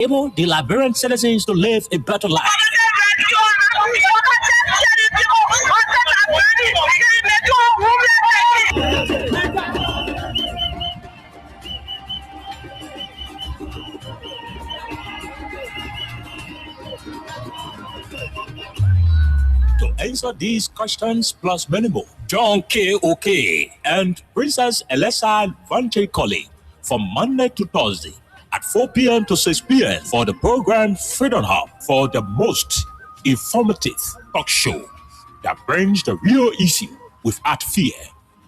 enable the Liberian citizens to live a better life. To answer these questions plus many more, John K.O.K. and Princess Elessa Vante Colley from Monday to Thursday at 4 p.m. to 6 p.m. for the program Freedom Hub, for the most informative talk show that brings the real issue without fear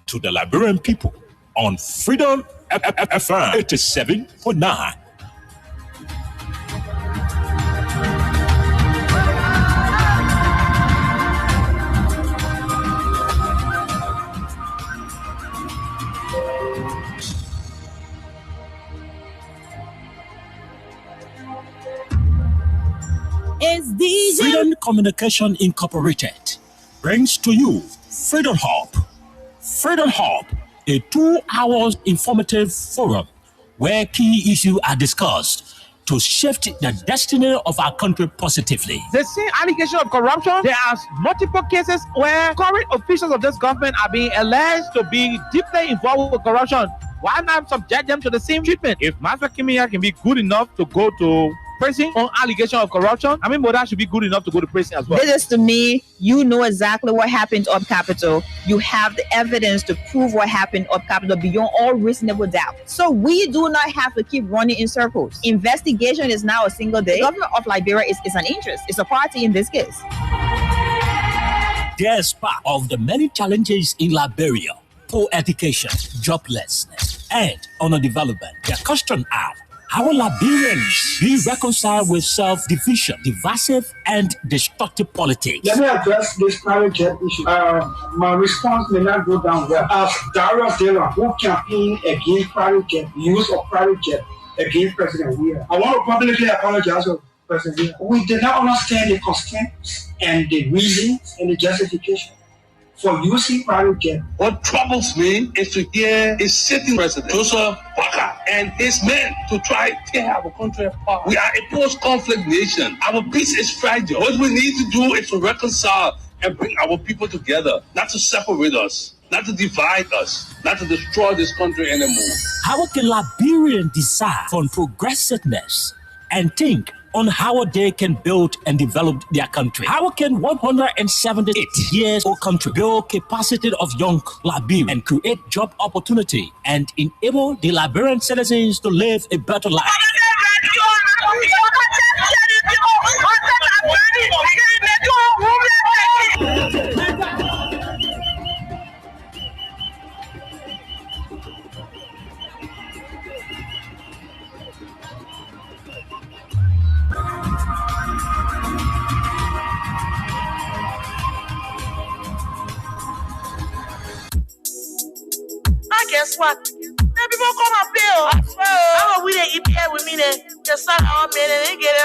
to the Liberian people on Freedom FM 87.9. Freedom Communication Incorporated brings to you Freedom Hub. Freedom Hub, a 2-hour informative forum where key issues are discussed to shift the destiny of our country positively. The same allegation of corruption, there are multiple cases where current officials of this government are being alleged to be deeply involved with corruption. Why not subject them to the same treatment? If Master Kimia can be good enough to go to prison on allegation of corruption, I mean, Moda should be good enough to go to prison as well. This is to me, you know exactly what happened up Capitol. You have the evidence to prove what happened up Capitol beyond all reasonable doubt. So we do not have to keep running in circles. Investigation is now a single day. The government of Liberia is an interest. It's a party in this case. Despite of the many challenges in Liberia, poor education, joblessness, and underdevelopment, the question are, how will Liberians be reconciled with self-division, divisive, and destructive politics? Let me address this private jet issue. My response may not go down well. As Darius Taylor, who campaigned against private jet, use of private jet against President Weir, I want to publicly apologize to President Weir. We did not understand the constraints and the reasons and the justification for using private jet. What troubles me is to hear a sitting president, Joseph Parker, and his men to try to tear our country apart. We are a post-conflict nation. Our peace is fragile. What we need to do is to reconcile and bring our people together, not to separate us, not to divide us, not to destroy this country anymore. How can Liberians decide on progressiveness and think on how they can build and develop their country? How can 178 years old country build capacity of young Liberians and create job opportunity and enable the Liberian citizens to live a better life? Guess what? Then people come and pay. How we they eat here with me then? Just start our men and they get it.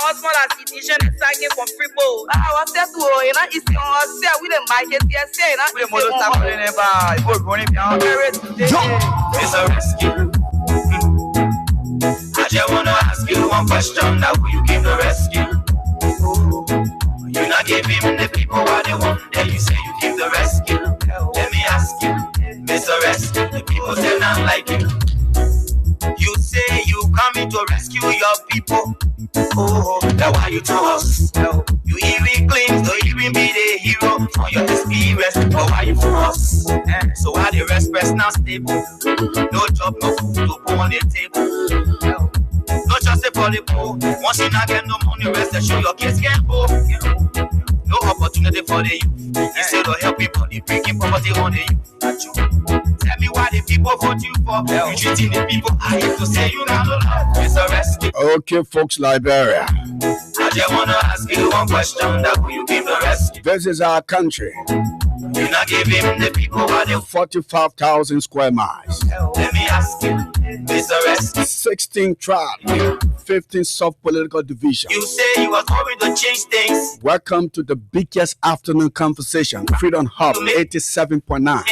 What's more than citizen and signing from free bowl? What's that to you know? It's on say we the market here say na. We model start running about. People running down there today. It's a rescue. I just wanna ask you one question. Now will you give the rescue? You not give him the people what they want. Then you say you give the rescue. Let me ask you. Mr. Rescue, the people say not like you. You say you coming to rescue your people. Oh, that's why you to us. You even claim to even be the hero for your experience. But why you for us? So why the rest now stable? No job, no food to put on the table. No just for the poor. Once you not get no money, rest and show your kids can go. No opportunity for the youth. Instead of helping body, breaking poverty on the youth. Tell me why the people vote you for. You treating the people. I hate to say you not love. It's a rescue. Okay, folks, Liberia. I just wanna ask you one question. That will you give the rescue? This is our country. You not give him the people what they 45,000 square miles. Let me ask you, Mr. Rescue. 16 tribes, 15 sub-political divisions. You say you was hoping to change things. Welcome to the biggest afternoon conversation. Freedom Hub 87.9.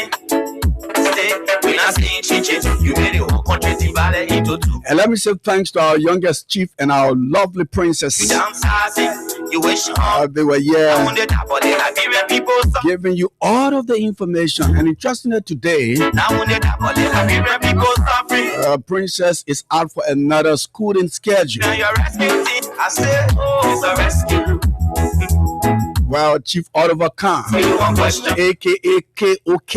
We not saying chinches. You made the whole country divide into two. And let me say thanks to our youngest chief and our lovely You princess. downsizing, you wish on. They were I here want the top of the Liberian people. giving you all of the information. And interestingly today, Now when the top of the Liberian people suffering. Princess is out for another schooling schedule. Now you're rescuing. I said, it's a rescue. Well, Chief Oliver Khan, You one question. aka KOK,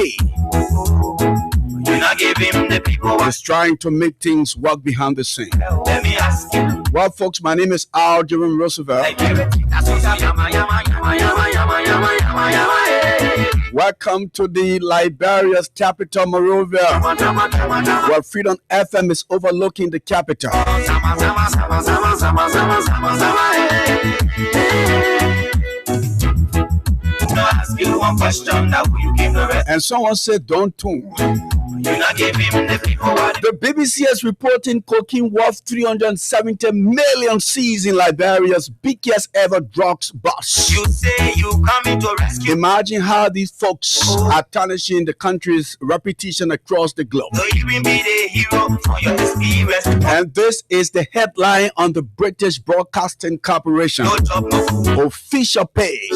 You not give him the people what. is trying to make things work behind the scene. Let me ask you. Well, folks, my name is Al Jerome Roosevelt. That's what yama, yama, yama, yama, yama, yama, yama, yama, hey. Welcome to the Liberia's capital, Monrovia, where Freedom FM is overlooking the capital. Sama, sama, sama, sama, sama, sama, sama, sama, hey. No, ask you one question. Now who you give the rest? And someone said, don't tune. You not give him the people what. The BBC is reporting cocaine worth 370 million seized in Liberia's biggest ever drugs bust. You say you coming to rescue. Imagine how these folks are tarnishing the country's reputation across the globe. So you will be the hero for your experience. And this is the headline on the British Broadcasting Corporation No job, no food. official page.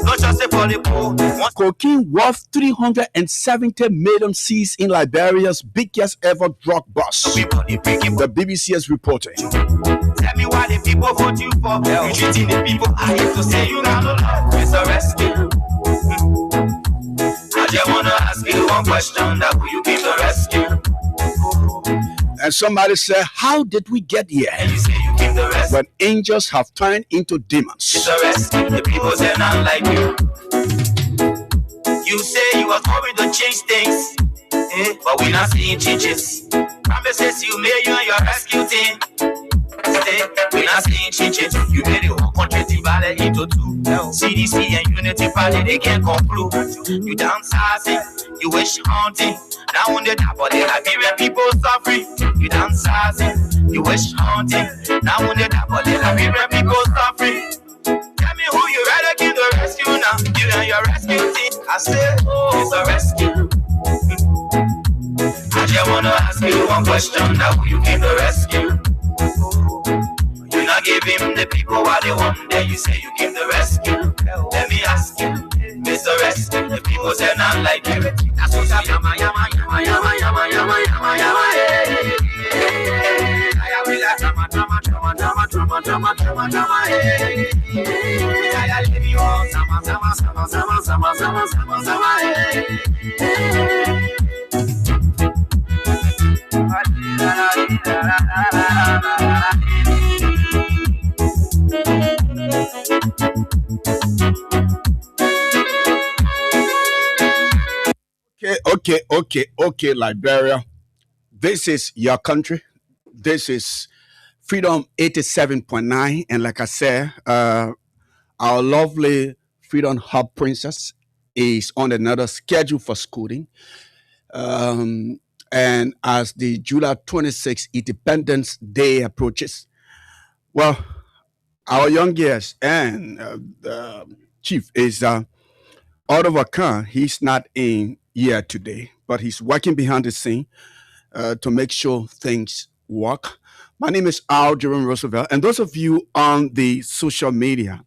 No just say for the poor. One Cocaine worth 370 million seized in Liberia's biggest ever drug bust. people they breaking. The BBC is reporting. Tell me why the people vote you for. You treating the people. I hate to say you not love. It's a rescue. I just wanna ask you one question. That who you give the rescue? And somebody said, how did we get here? And you say you give the rescue. When angels have turned into It's demons. a rescue. The people say not like you. You say you are going to change things, but we not seeing changes. Promises you made you and your rescue team. We not seeing changes. You made the whole country divided into two. CDC and Unity Party they can't conclude. You downsizing, you wish haunting. Now on the top of the Liberian people suffering. You downsizing, you wish haunting. Now on the top of the Liberian people suffering. Tell me who you rather give the rescue now. You and your rescue team. I said, it's a rescue. I just wanna ask you one question. Now who you give the rescue? You not give him the people what they want. Then you say you give the rescue. Let me ask you, Mr. Rescue. The people say not like you. That's what I yama, yama, yama, yama, yama, yama, yama, yama, hey. I will like drama, drama, drama, drama, drama, drama, drama, drama, hey. I leave you all, sama, sama, sama, sama, sama, sama, sama, sama, hey. Okay, Liberia. This is your country. This is Freedom 87.9. And like I said, our lovely Freedom Hub Princess is on another schedule for schooling. And as the July 26th Independence Day approaches, well, our young guest and chief is Oliver Khan. He's not in here today, but he's working behind the scene to make sure things work. My name is Al Jerome Roosevelt, and those of you on the social media,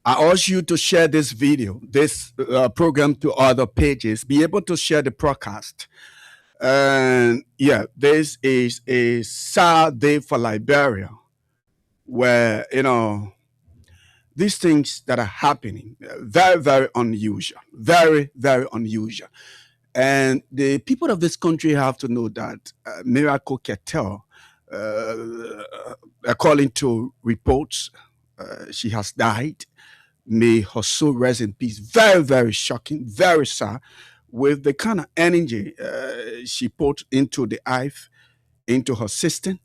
I urge you to share this video, this program to other pages, be able to share the broadcast. And yeah, this is a sad day for Liberia, where, these things that are happening, very, very unusual, very, very unusual. And the people of this country have to know that Miracle Ketel, according to reports, she has died. May her soul rest in peace. Very, very shocking, very sad. With the kind of energy she put into the hive, into her system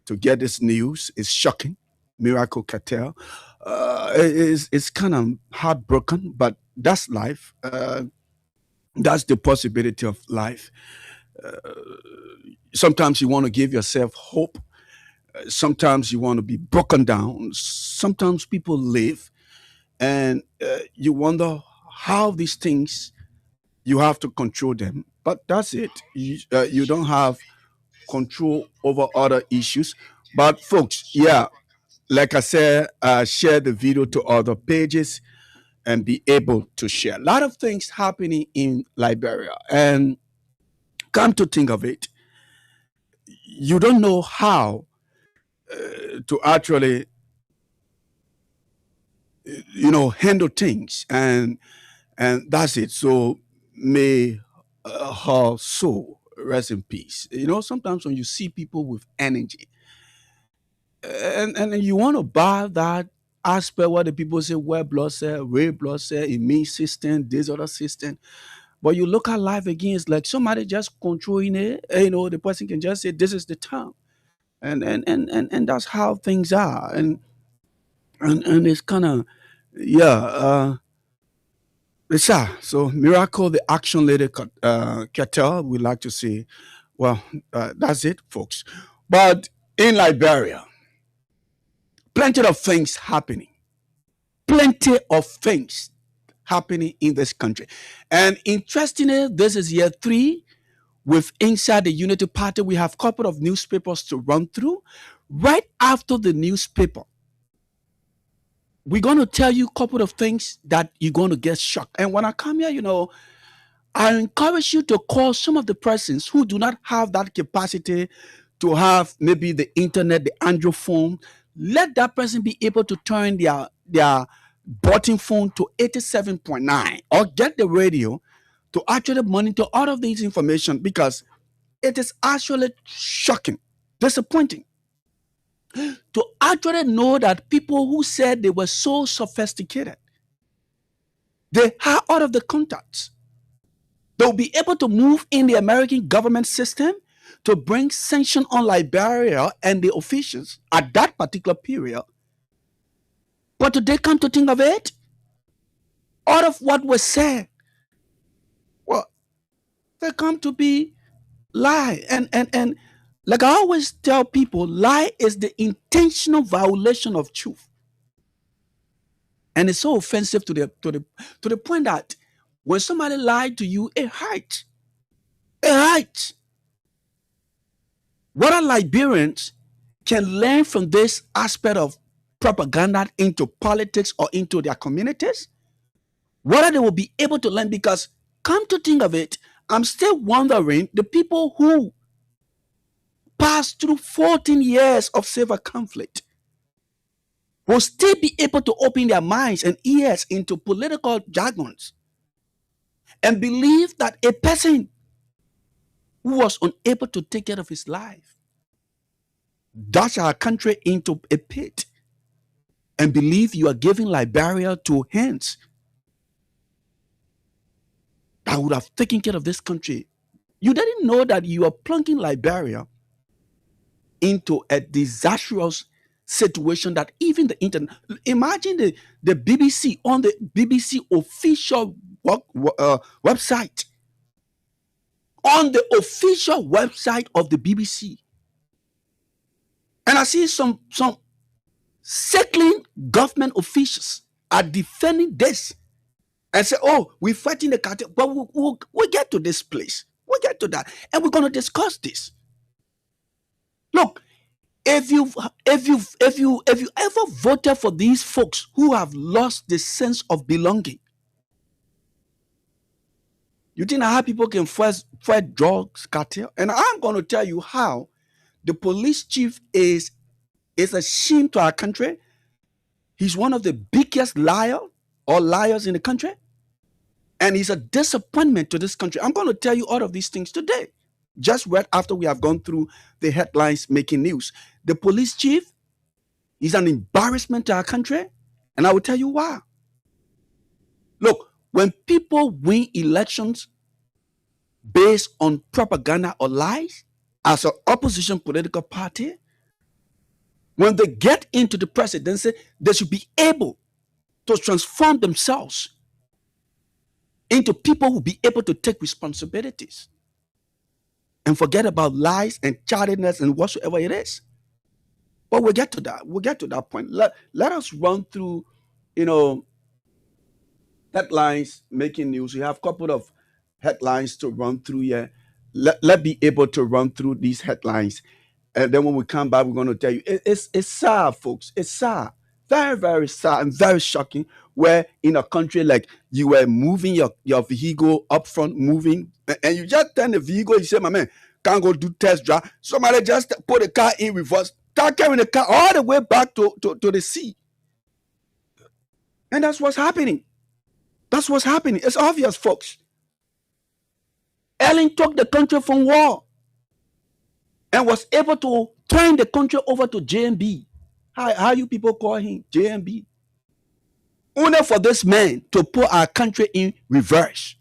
to get this news is shocking. Miracle Ketel is kind of heartbroken, but that's life. That's the possibility of life. Sometimes you want to give yourself hope. Sometimes you want to be broken down. Sometimes people live and you wonder how these things, you have to control them but that's it. You don't have control over other issues. But folks, yeah, like I said, share the video to other pages and be able to share. A lot of things happening in Liberia, and come to think of it, you don't know how to actually, handle things, and that's it. So may her soul rest in peace. Sometimes when you see people with energy, and you want to buy that aspect where the people say white blood cell, red blood cell, immune system, this other system. But you look at life again, it's like somebody just controlling it. The person can just say this is the time. And that's how things are. And it's kind of, yeah, it's sad. So Miracle, the action lady, Cartel, we like to say, well, that's it, folks. But in Liberia, plenty of things happening. Plenty of things happening in this country. And interestingly, this is year 3 with inside the Unity Party. We have a couple of newspapers to run through. Right after the newspaper, we're going to tell you a couple of things that you're going to get shocked. And when I come here, I encourage you to call some of the persons who do not have that capacity to have maybe the internet, the Android phone. Let that person be able to turn their button phone to 87.9 or get the radio to actually monitor all of these information, because it is actually shocking, disappointing to actually know that people who said they were so sophisticated, they have all of the contacts. They'll be able to move in the American government system to bring sanction on Liberia and the officials at that particular period. But today, come to think of it, all of what was said, well, they come to be lie. And like I always tell people, lie is the intentional violation of truth. And it's so offensive to the point that when somebody lied to you, it hurts. It hurts. Whether Liberians can learn from this aspect of propaganda into politics or into their communities, whether they will be able to learn, because come to think of it, I'm still wondering the people who passed through 14 years of civil conflict will still be able to open their minds and ears into political jargons and believe that a person who was unable to take care of his life dash our country into a pit and believe you are giving Liberia to hands that would have taken care of this country. You didn't know that you are plunging Liberia into a disastrous situation that even the internet. Imagine the BBC, on the BBC official website, on the official website of the BBC, and I see some circling government officials are defending this and say, "Oh, we're fighting the cartel," but we'll get to this place. We'll get to that, and we're going to discuss this. Look, if you ever voted for these folks who have lost the sense of belonging, you think how people can fight drugs cartel? And I'm going to tell you how the police chief is a shame to our country. He's one of the biggest liars in the country, and he's a disappointment to this country. I'm going to tell you all of these things today, just right after we have gone through the headlines making news. The police chief is an embarrassment to our country, and I will tell you why. Look, when people win elections based on propaganda or lies, as an opposition political party, when they get into the presidency, they should be able to transform themselves into people who will be able to take responsibilities and forget about lies and childishness and whatsoever it is. But we'll get to that. We'll get to that point. Let us run through, headlines making news. We have a couple of headlines to run through here. Let be able to run through these headlines. And then when we come back, we're going to tell you it's sad, folks. It's sad. Very, very sad and very shocking. Where in a country like you were moving your vehicle up front, moving, and you just turn the vehicle, you say, my man, can't go do test drive. Somebody just put the car in reverse, start carrying the car all the way back to the sea. And that's what's happening. That's what's happening. It's obvious, folks. Ellen took the country from war and was able to turn the country over to JMB. How you people call him? JMB. Only for this man to put our country in reverse.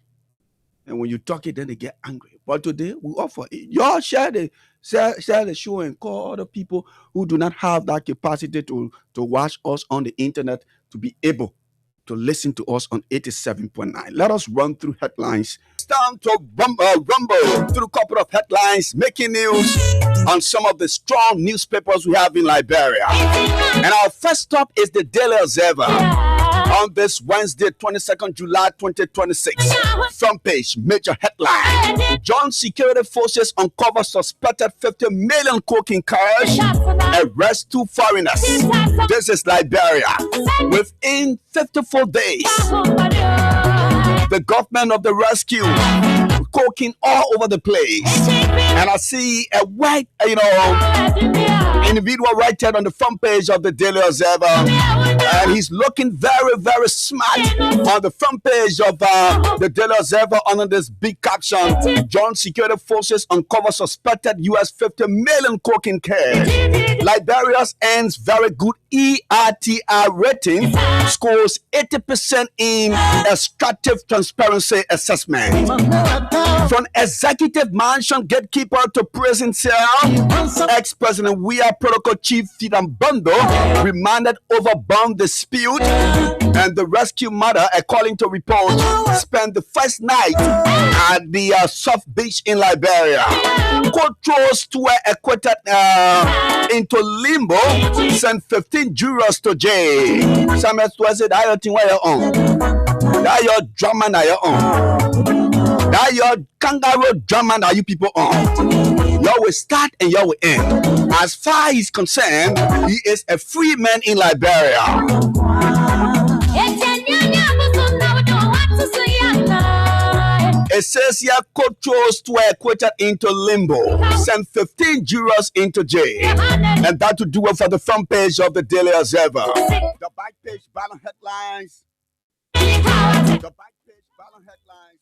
And when you talk it, then they get angry. But today, we offer it. Y'all share the show and call other people who do not have that capacity to watch us on the internet to be able to listen to us on 87.9. Let us run through headlines. It's time to rumble through a couple of headlines, making news on some of the strong newspapers we have in Liberia. And our first stop is the Daily Observer. On this Wednesday, 22nd July 2026, front page, major headline. John security forces uncover suspected 50 million cocaine cash, arrest 2 foreigners. This is Liberia. Within 54 days, the government of the rescue, cocaine all over the place. And I see a white, individual right there on the front page of the Daily Observer. And he's looking very, very smart on the front page of the Daily Observer under this big caption. John security forces uncover suspected US 50 million cocaine cash. Liberia's ends very good ERTR rating, scores 80% in extractive transparency assessment. From executive mansion gatekeeper to prison cell, ex-president Weah Protocol Chief Fidan Bando remanded over bomb dispute, and the rescue mother, according to reports, spent the first night at the Soft Beach in Liberia. Controls were acquitted into limbo, sent 15 jurors to jail. Some said, "I don't think where you're on. That your drama now you're on. That your kangaroo drama now you people on. Y'all will start and y'all will end. As far as he's concerned, he is a free man in Liberia." It says here court chose to acquitted into limbo, sent 15 jurors into jail, and that to do it for the front page of the Daily Observer. The back page balance headlines. The back page balance headlines.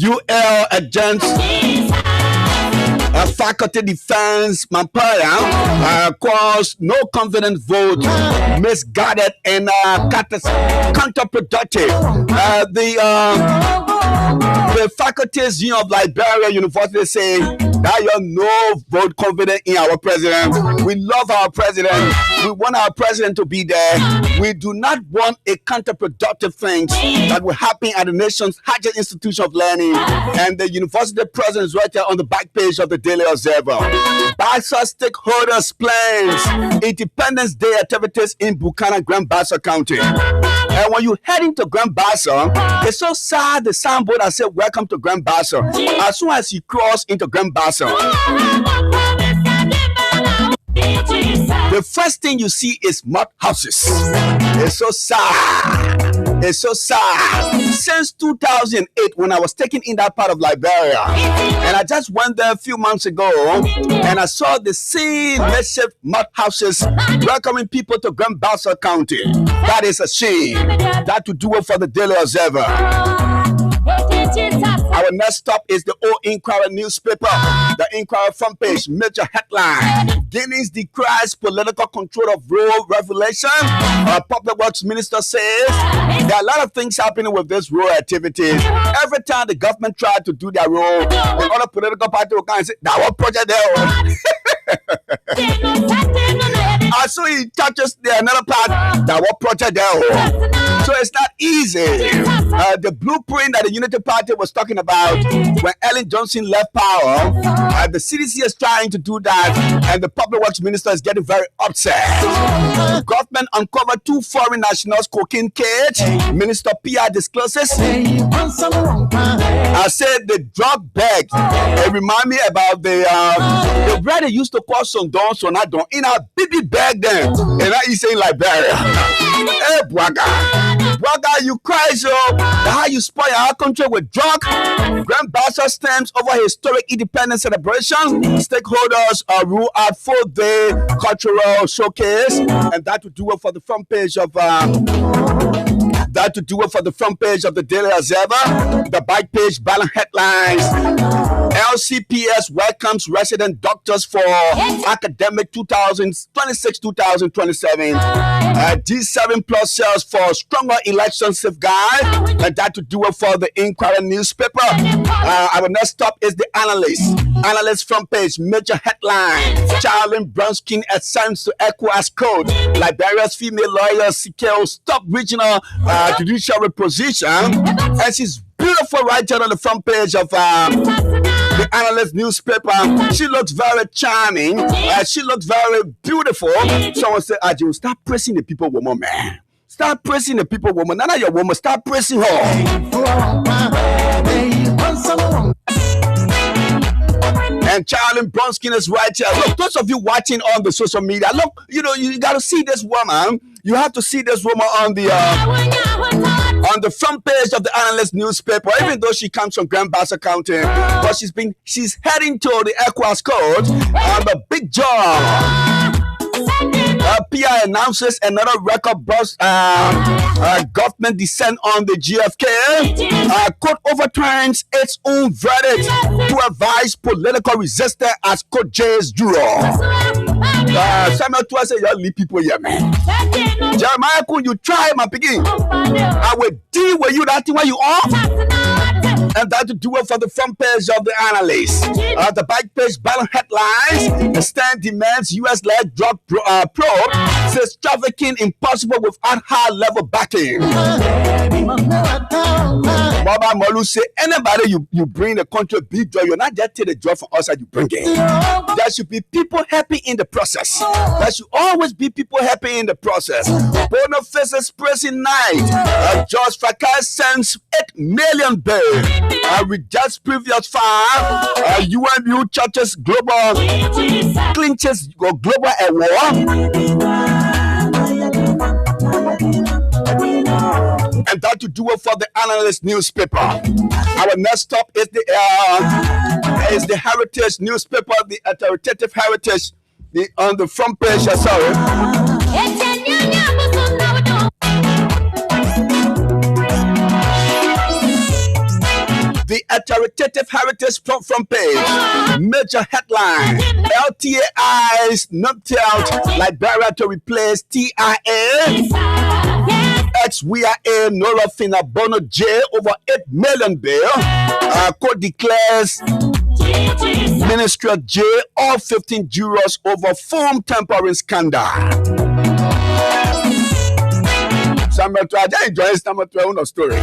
UL agents, faculty defense manpower caused no confidence vote, misguided and counterproductive. The faculties union of Liberia University say that you no vote confident in our president. We love our president. We want our president to be there. We do not want a counterproductive thing that will happen at the nation's highest institution of learning. And the university president is right there on the back page of the Daily Observer. BASA stakeholders plans Independence Day activities in Buchanan, Grand Bassa County. And when you head into Grand Bassa, it's so sad the signboard that said "Welcome to Grand Bassa." As soon as you cross into Grand Bassa, the first thing you see is mud houses. It's so sad. It's so sad. Since 2008, when I was taken in that part of Liberia, and I just went there a few months ago, and I saw the same makeshift mud houses welcoming people to Grand Bassa County. That is a shame. That to do it for the Daily Observer. Our next stop is the Old Inquirer newspaper. The Inquirer front page, major headline. Guinea's decries political control of road regulation. Our Public Works Minister says there are a lot of things happening with this road activities. Every time the government tried to do their road, the other political party will come and say, "That one project there." So he touches another part that what project there. So it's not easy. The blueprint that the Unity Party was talking about when Ellen Johnson left power, the CDC is trying to do that, and the Public Works Minister is getting very upset. The government uncovered 2 foreign nationals cocaine cage. Minister PR discloses. I said the drug bag. It remind me about the bread they used to call Sondon, Sonadon in a baby bag then. And I say in Liberia. Hey, Bwaga, you cry so how you spoil our country with drug. Grand Bassa stands over historic independence celebration. Stakeholders rule out 4-day cultural showcase, and that would do it for the front page of the Daily Observer. The back page balance headlines. LCPS welcomes resident doctors for academic 2026-2027. G7 plus sales for stronger election safeguard. And that to do it for the Inquirer newspaper. Our next stop is the analyst. Analyst front page, major headline. Charlene Brunskin assigns to ECOWAS code. Liberia's female lawyer secures top regional judiciary position. And she's beautiful right there on the front page of the Analyst newspaper. She looks very charming. She looks very beautiful. Someone said, Ajo, stop pressing the people woman, man. Stop pressing the people woman. None of your woman, stop pressing her. And Charlie Bronskin is right here. Look, those of you watching on the social media, look, you know, you got to see this woman. You have to see this woman on the front page of the Analyst newspaper, even though she comes from Grand Bassa County. But she's heading to the ECOWAS code on the big job. PR announces another record bust government descent on the GFK. Court overturns its own verdict to advise political resistance as Court J's juror. Samuel Tua said, y'all leave people here, man. Jeremiah, could you try, my piggy? I will deal with you that thing where you are. And that to do it for the front page of the Analyst. The back page balance headlines. The stand demands US-led drug probe. Says trafficking impossible without high-level backing. Baba Molu say, anybody you bring the country big drug, you're not just take the drug from outside, you bring it. There should be people happy in the process. There should always be people happy in the process. Boniface's pressing night. George Fakai sends 8 million bail. With just previous 5, UMU churches global clinches global award. And that to do it for the Analyst newspaper. Our next stop is the Heritage newspaper, the authoritative Heritage, on the front page. Sorry. The authoritative Heritage front page. Major headline. LTA eyes knocked out Liberia to replace TIA. Ex-WIA Nora Fina Bono J over 8 million bail. Court declares Ministry of J all 15 jurors over phone tampering scandal. Samuel Tua, I enjoy Samuel Tua story.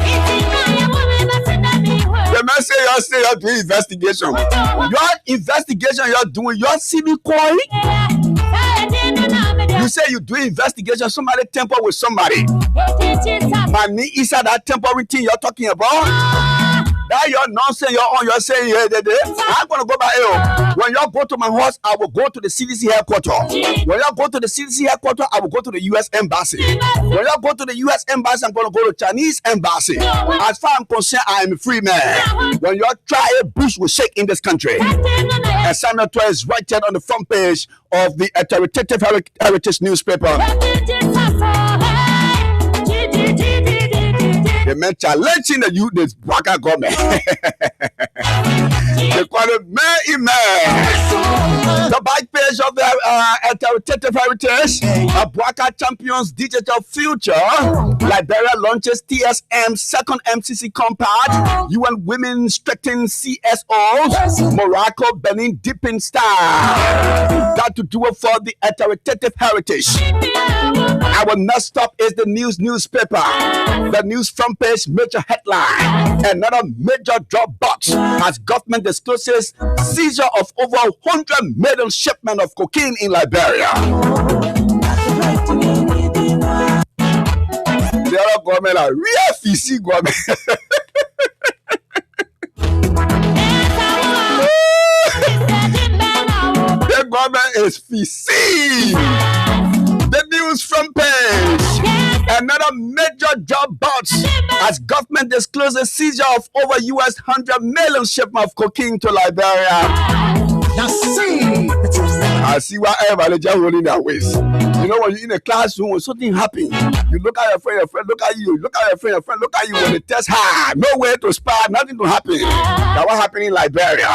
The man say you're doing investigation. Your investigation you're doing, you're CB calling. You say you do investigation, somebody temper with somebody. Money inside that temporary thing you're talking about. That your nonsense you're on, you're saying, I'm going to go by here. When you go to my house, I will go to the CDC headquarters. When you go to the CDC headquarters, I will go to the U.S. Embassy. When you go to the U.S. Embassy, I'm going to go to the Chinese Embassy. As far as I'm concerned, I am a free man. When you try a bush will shake in this country. And Samuel Tua is right there on the front page of the authoritative Heritage newspaper. The man challenging the youth, this Waka government. They call it May. The back page of the authoritative heritage. Abuaka champions digital future. Liberia launches TSM second MCC compact. UN women strengthen CSOs. Morocco Benin dipping star. Got to do it for the authoritative heritage. Our next stop is the newspaper. The news front page major headline. Another major drop box as government discloses seizure of over 100 million shipment of cocaine in Liberia. The other government are real fishy government. The government is fishy. The news front page. Another major job box as government discloses seizure of over US 100 million shipment of cocaine to Liberia. Now see, I see why everybody just rolling their waist. You know, when you're in a classroom, when something happens, you look at your friend look at you, look at your friend look at you. When the test hard, nowhere to spar, nothing to happen. That's what happened in Liberia.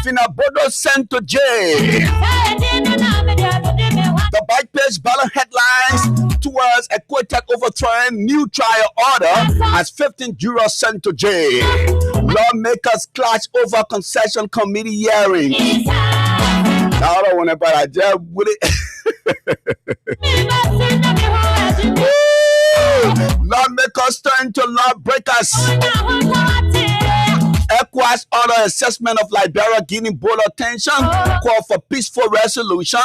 Finabodo sent to jail. The back page ballot headlines towards a quoted overthrowing new trial order as 15 jurors sent to jail. Lawmakers clash over concession committee hearing. I don't want to, but I just would it. Lawmakers turn to lawbreakers. ECOWAS order assessment of Liberia gaining bold attention. Call for peaceful resolution.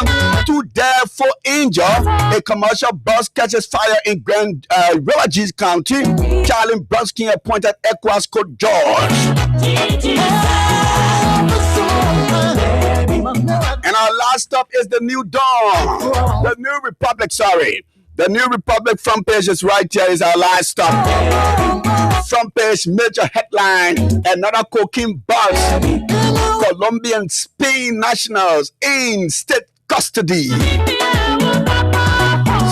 2 dead, 4 injured. A commercial bus catches fire in Grand River County. Charlie Brunsky appointed ECOWAS coach George. And our last stop is the New Dawn. The New Republic, sorry. The New Republic front page is right here, is our last stop. Front page major headline. Another cocaine bust. Colombian Spain nationals in state custody.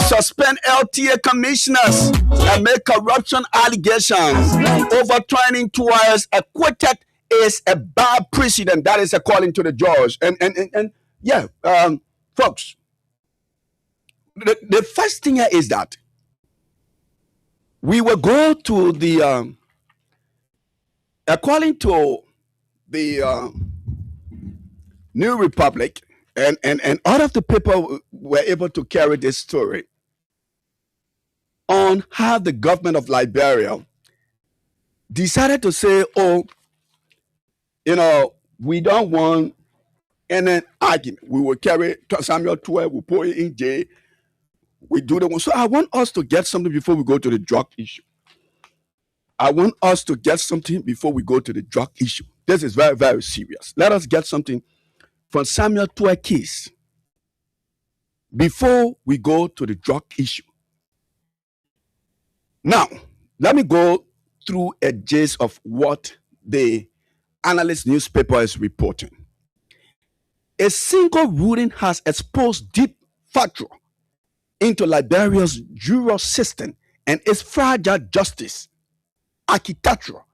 Suspend LTA commissioners and make corruption allegations. Overturning towards acquitted is a bad precedent. That is according to the judge. And yeah, folks, the first thing here is that we will go to the according to the New Republic, and all of the people were able to carry this story on how the government of Liberia decided to say, oh, you know, we don't want any argument. We will carry Samuel 12, we put it in jail. We do the one. So I want us to get something before we go to the drug issue. I want us to get something before we go to the drug issue. This is very, very serious. Let us get something from Samuel 12 case before we go to the drug issue. Now, let me go through a gist of what the analyst newspaper is reporting. A single ruling has exposed deep fracture into Liberia's juror system and its fragile justice architecture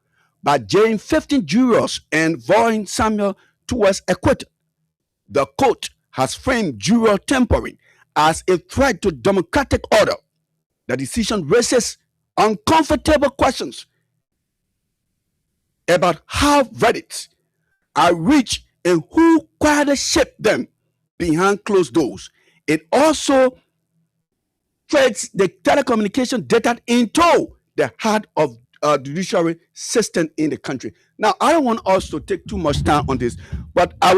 by jailing 15 jurors and vowing Samuel towards acquittal. The court has framed juror tampering as a threat to democratic order. The decision raises uncomfortable questions about how verdicts are reached and who quietly shaped them behind closed doors. It also trades the telecommunication data into the heart of judiciary system in the country. Now, I don't want us to take too much time on this, but I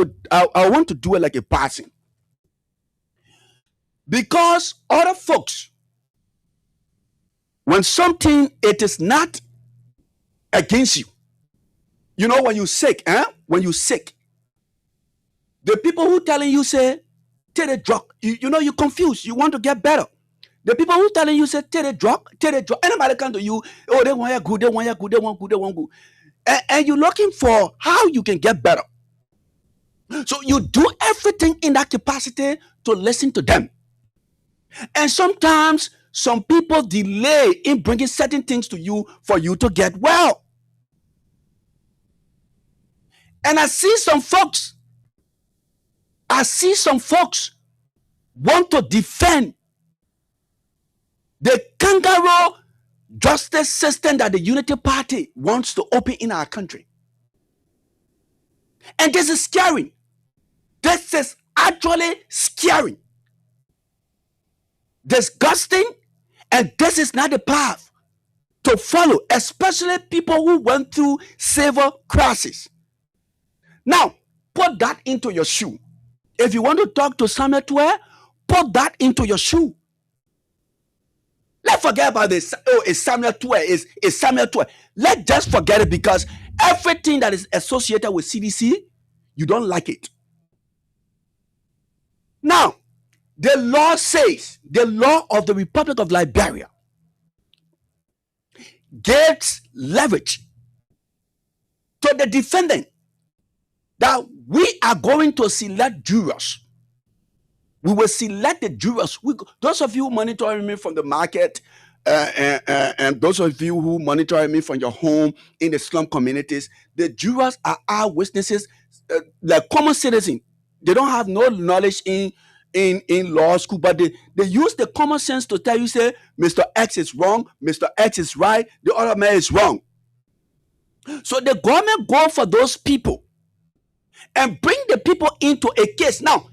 want to do it like a passing. Because other folks, when something, it is not against you. You know, when you're sick, when you're sick, the people who telling you say, take a drug, you know, you're confused. You want to get better. The people who telling you say, take a drug. Anybody come to you, oh, they want you good, they want you good, they want good, they want good. And you're looking for how you can get better. So you do everything in that capacity to listen to them. And sometimes some people delay in bringing certain things to you for you to get well. And I see some folks want to defend the kangaroo justice system that the Unity Party wants to open in our country. And this is scary. This is actually scary, disgusting, and this is not the path to follow, especially people who went through civil crisis. Now, put that into your shoe. If you want to talk to Samuel Twe, put that into your shoe. Let's forget about this. Oh, it's Samuel Twe. It's Samuel Twe. Let's just forget it, because everything that is associated with CDC, you don't like it. Now, the law says, the law of the Republic of Liberia gives leverage to the defendant that we are going to select jurors. We will select the jurors. Those of you who monitor me from the market, and those of you who monitor me from your home in the slum communities, the jurors are our witnesses, like common citizens. They don't have no knowledge in law school, but they use the common sense to tell you, say, Mr. X is wrong, Mr. X is right, the other man is wrong. So the government go for those people and bring the people into a case. Now,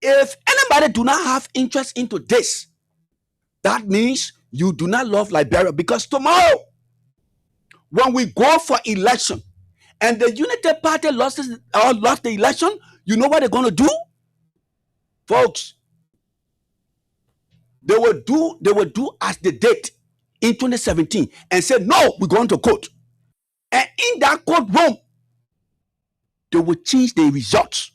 if anybody do not have interest into this, that means you do not love Liberia, because tomorrow, when we go for election and the Unity Party lost the election, you know what they're going to do? Folks, they will do as they did in 2017 and say, no, we're going to court. And in that courtroom, they will change the results.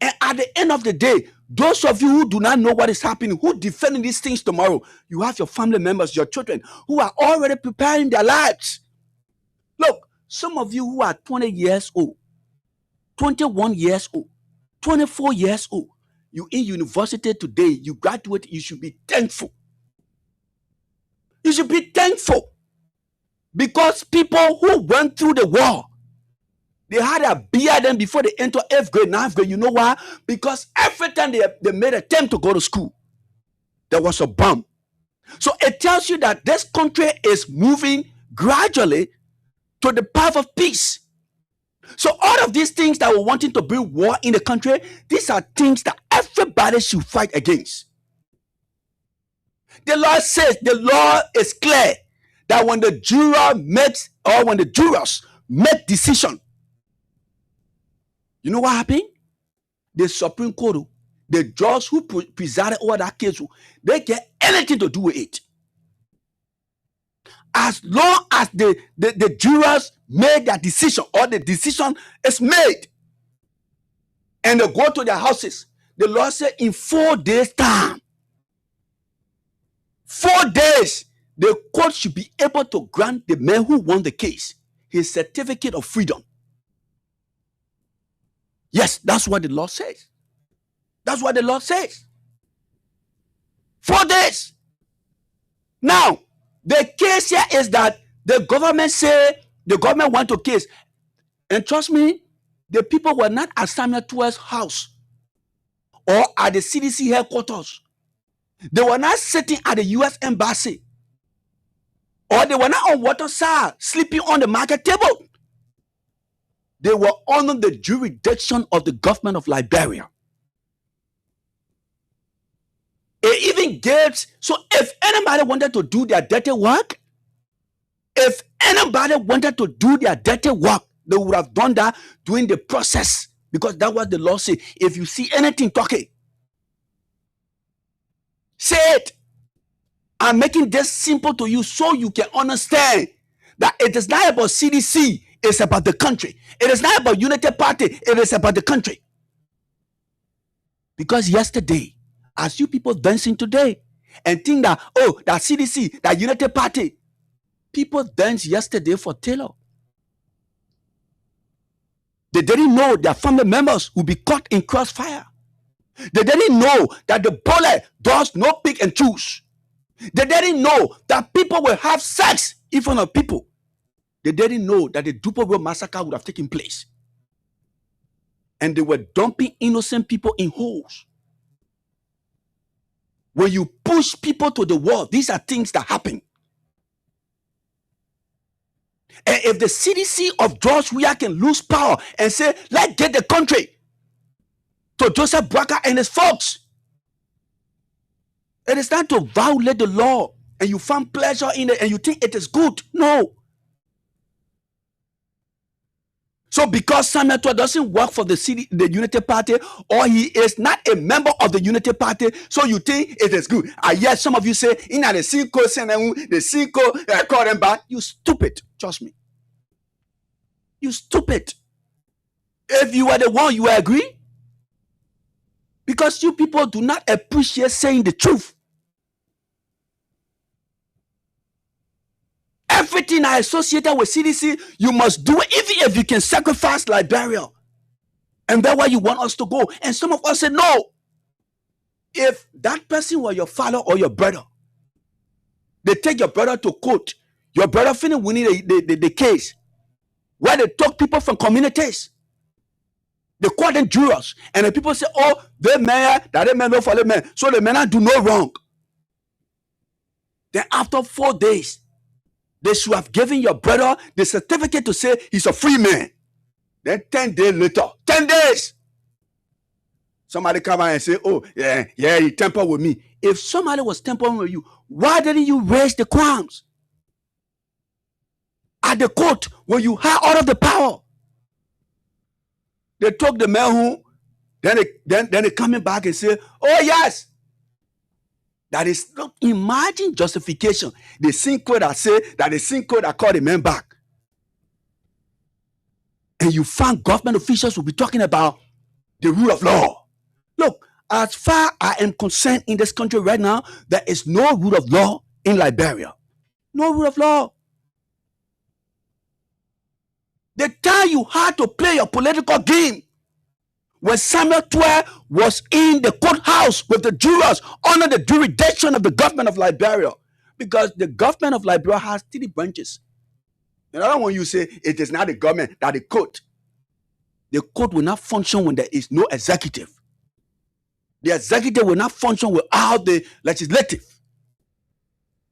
And at the end of the day, those of you who do not know what is happening, who defending these things tomorrow, you have your family members, your children, who are already preparing their lives. Look, some of you who are 20 years old, 21 years old, 24 years old, you in university today, you graduate, you should be thankful. You should be thankful, because people who went through the war, they had a beer then before they enter 8th grade, 9th grade. You know why? Because every time they made an attempt to go to school, there was a bomb. So it tells you that this country is moving gradually to the path of peace. So all of these things that we're wanting to bring war in the country, these are things that everybody should fight against. The law says, the law is clear, that when the jurors make decision, you know what happened? The Supreme Court, the judge who presided over that case, they get anything to do with it. As long as the jurors made their decision, or the decision is made, and they go to their houses, the law said in 4 days' time, 4 days, the court should be able to grant the man who won the case his certificate of freedom. Yes, that's what the law says. That's what the law says. 4 days. Now, the case here is that the government went to case. And trust me, the people were not at Samuel Tua's house or at the CDC headquarters. They were not sitting at the US embassy, or they were not on Waterside sleeping on the market table. They were under the jurisdiction of the government of Liberia. It even gives, so if anybody wanted to do their dirty work, they would have done that during the process, because that was the law say. If you see anything talking, say it. I'm making this simple to you so you can understand that it is not about CDC, it's about the country. It is not about Unity Party, it is about the country. Because yesterday, as you people dancing today and think that, oh, that CDC, that Unity Party, people danced yesterday for Taylor. They didn't know their family members would be caught in crossfire. They didn't know that the bullet does not pick and choose. They didn't know that people will have sex in front of people. They didn't know that the Dupo Road massacre would have taken place. and they were dumping innocent people in holes. When you push people to the wall, these are things that happen. And if the CDC of George Weah can lose power and say, let's get the country to Joseph Boakai and his folks, it is not to violate the law and you find pleasure in it and you think it is good. No. So because Samuel Tua doesn't work for the Unity Party, or he is not a member of the Unity Party, so you think it is good. I hear some of you say, in the Cinco, the Cinco, call them back. You stupid. Trust me. You stupid. If you are the one, you agree? Because you people do not appreciate saying the truth. Everything I associated with CDC, you must do it, even if you can sacrifice Liberia. And that's where you want us to go. And some of us say, no. If that person were your father or your brother, they take your brother to court. Your brother finish winning the case. Where they took people from communities. They call them jurors. And the people say, oh, they mayor, that they may not follow man. So the man do no wrong. Then after 4 days, they should have given your brother the certificate to say he's a free man. Then 10 days later, 10 days, somebody come out and say, oh, yeah, he tampered with me. If somebody was tampering with you, why didn't you raise the crimes? At the court, when you had all of the power, they took the man home, then they coming back and say, oh, yes. That is, look, imagine justification. The Cinco that say that the Cinco that called the man back. And you find government officials will be talking about the rule of law. Look, as far as I am concerned in this country right now, there is no rule of law in Liberia. No rule of law. The time you had to play your political game, when Samuel Tua was in the courthouse with the jurors under the jurisdiction of the government of Liberia, because the government of Liberia has 3 branches. And I don't want you to say it is not the government, that the court. The court will not function when there is no executive. The executive will not function without the legislative.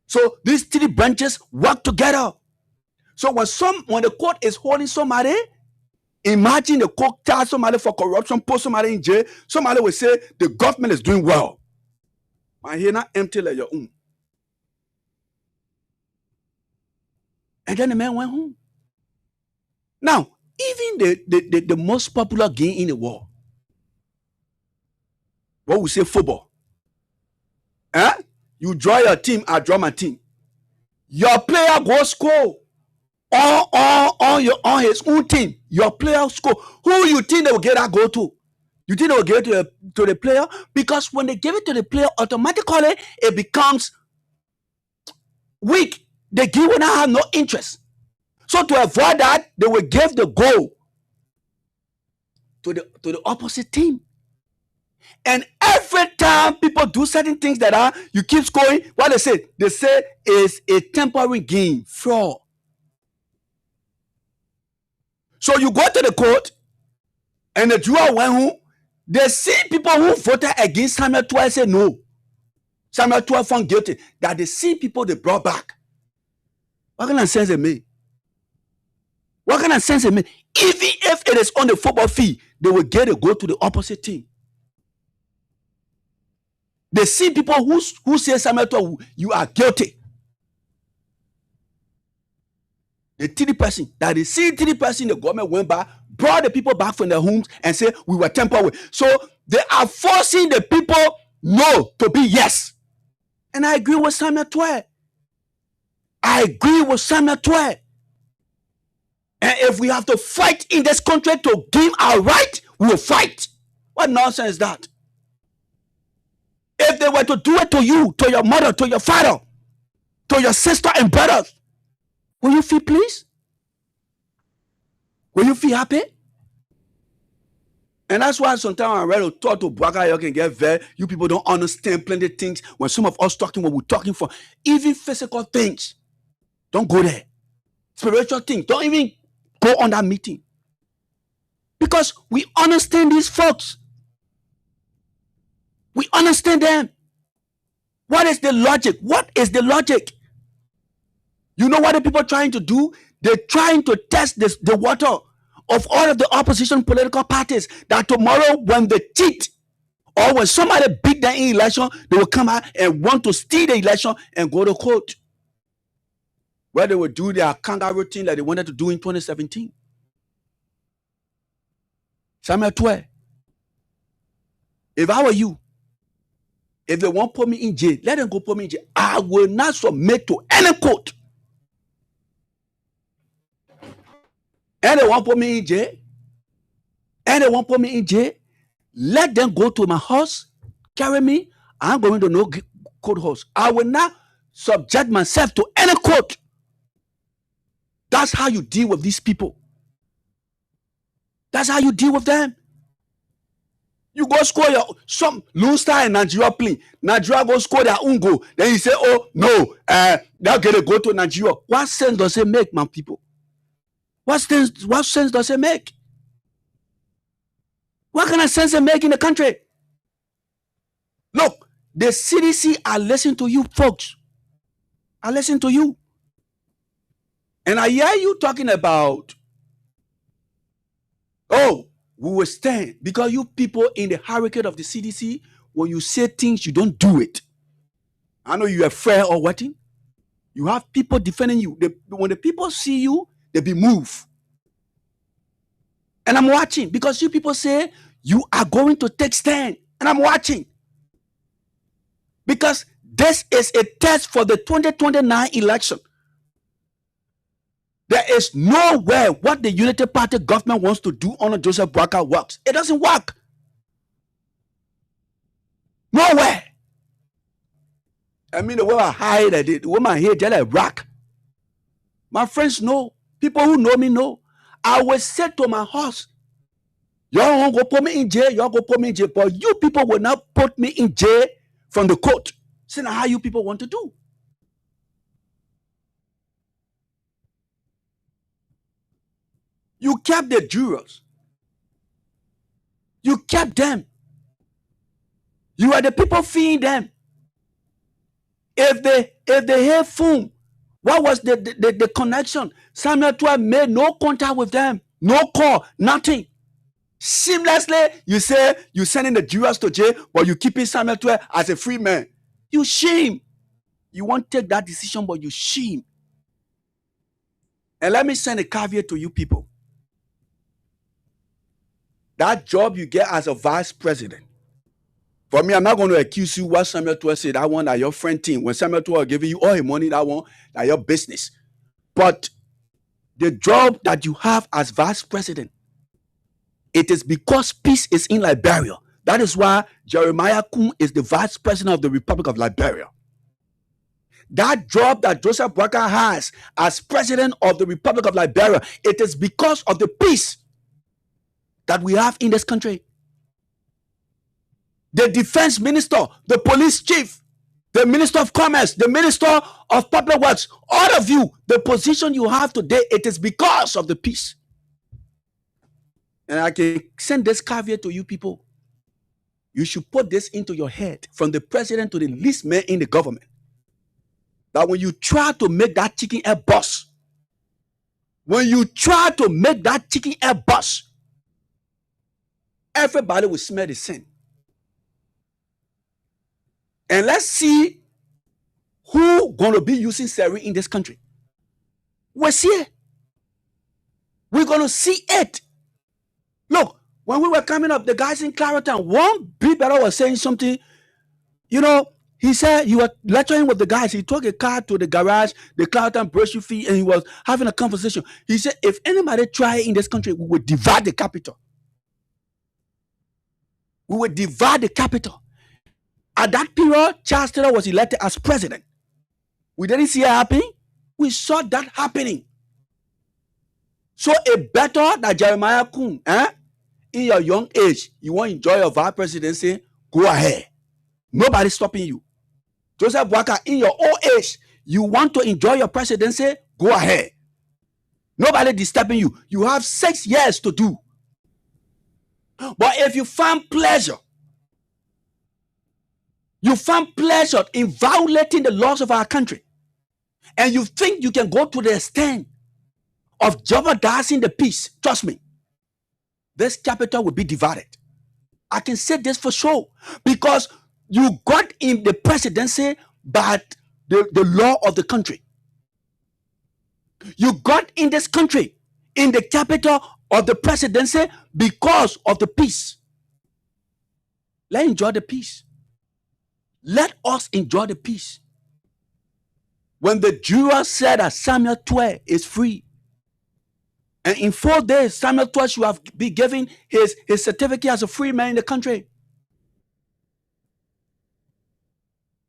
So these 3 branches work together. So when the court is holding somebody, imagine the court charge somebody for corruption, put somebody in jail, somebody will say the government is doing well. My here not empty like your own. And then the man went home. Now, even the most popular game in the world, what we say football. You draw your team, I draw my team. Your player go score on his own team. Your player score. Who you think they will get that goal to? You think they will give it to the player? Because when they give it to the player, automatically it becomes weak. The game will not have no interest. So to avoid that, they will give the goal to the opposite team. And every time people do certain things that are, you keep scoring, what they say is a temporary gain, fraud. So you go to the court, and the juror went home. They see people who voted against Samuel Tua say no. Samuel Tua found guilty. That they see people they brought back. What kind of sense it make? What kind of sense it make? Even if it is on the football field, they will get a goal to the opposite team. They see people who say Samuel Tua, you are guilty. The 3 person, that they see 3 person, the government went back, brought the people back from their homes and said, we were tampered with. So they are forcing the people no to be yes. And I agree with Samuel Tua. I agree with Samuel Tua. And if we have to fight in this country to give our right, we will fight. What nonsense is that? If they were to do it to you, to your mother, to your father, to your sister and brothers, will you feel pleased? Will you feel happy? And that's why sometimes I'm ready to talk to Boakai, you can get very, you people don't understand plenty of things. When some of us talking what we're talking for, even physical things, don't go there. Spiritual things, don't even go on that meeting. Because we understand these folks. We understand them. What is the logic? What is the logic? You know what the people are trying to do? They're trying to test the water of all of the opposition political parties, that tomorrow when they cheat or when somebody beat them in election, they will come out and want to steal the election and go to court, where they will do their kangaroo thing that they wanted to do in 2017. Samuel 12. If I were you, if they won't put me in jail, let them go put me in jail. I will not submit to any court. And they won't put me in jail. And they won't put me in jail. Let them go to my house, carry me. I'm going to no courthouse. I will not subject myself to any court. That's how you deal with these people. That's how you deal with them. You go score some Lone Star in Nigeria play. Nigeria go score their own goal. Then you say, oh, no, they're going to go to Nigeria. What sense does it make, man, people? What sense does it make? What kind of sense does it make in the country? Look, the CDC are listening to you, folks. I listen to you. And I hear you talking about, oh, we will stand, because you people in the hurricane of the CDC, when you say things, you don't do it. I know you are afraid or what? You have people defending you. When the people see you, they be moved. And I'm watching, because you people say you are going to take stand. And I'm watching. Because this is a test for the 2029 election. There is nowhere what the Unity Party government wants to do under Joseph Boakai works. It doesn't work. Nowhere. I mean, the way I hide, the way my hair just like rock. My friends know. People who know me know. I will say to my house, y'all won't go put me in jail, y'all go put me in jail. But you people will not put me in jail from the court. See now how you people want to do. You kept the jurors. You kept them. You are the people feeding them. If they have phone, what was the connection? Samuel 12 made no contact with them. No call, nothing. Seamlessly, you say you sending the jurors to jail, but you keeping Samuel 12 as a free man. You shame. You won't take that decision, but you shame. And let me send a caveat to you people. That job you get as a vice president. For me, I'm not going to accuse you what Samuel 12 said. That one that your friend team. When Samuel 12 giving you all the money, that one that your business. But the job that you have as vice president, it is because peace is in Liberia. That is why Jeremiah Kun is the vice president of the Republic of Liberia. That job that Joseph Boakai has as president of the Republic of Liberia, it is because of the peace that we have in this country. The defense minister, the police chief, the minister of commerce, the minister of public works, all of you, the position you have today, it is because of the peace. And I can send this caveat to you people. You should put this into your head, from the president to the least man in the government, that when you try to make that chicken a boss, everybody will smell the sin. And let's see who going to be using Seri in this country. We'll see it. We're going to see it. Look, when we were coming up, the guys in Clariton, one big brother was saying something. You know, he said he was lecturing with the guys. He took a car to the garage, the Clariton brush fee, and he was having a conversation. He said, if anybody try in this country, we will divide the capital. We will divide the capital. At that period, Charles Taylor was elected as president. We didn't see it happening. We saw that happening. So it better that Jeremiah Kun, in your young age, you want to enjoy your vice presidency, go ahead. Nobody's stopping you. Joseph Boakai, in your old age, you want to enjoy your presidency, go ahead. Nobody disturbing you. You have 6 years to do. But if you find pleasure in violating the laws of our country, and you think you can go to the extent of jeopardizing the peace, trust me, this capital will be divided. I can say this for sure, because you got in the presidency by the law of the country. You got in this country, in the capital of the presidency, because of the peace. Let's enjoy the peace. Let us enjoy the peace. When the juror said that Samuel Twe is free, and in 4 days, Samuel Twe should have been given his certificate as a free man in the country,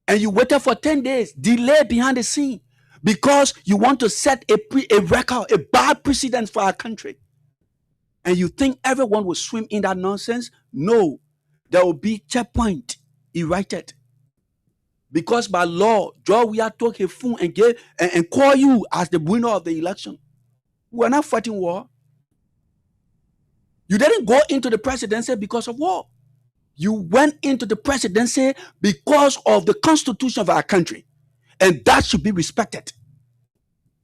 and you waited for 10 days, delay behind the scene, because you want to set a record, a bad precedent for our country, and you think everyone will swim in that nonsense? No, there will be checkpoint erected, because by law, Joe we are talking phone and call you as the winner of the election. We are not fighting war. You didn't go into the presidency because of war. You went into the presidency because of the constitution of our country, and that should be respected.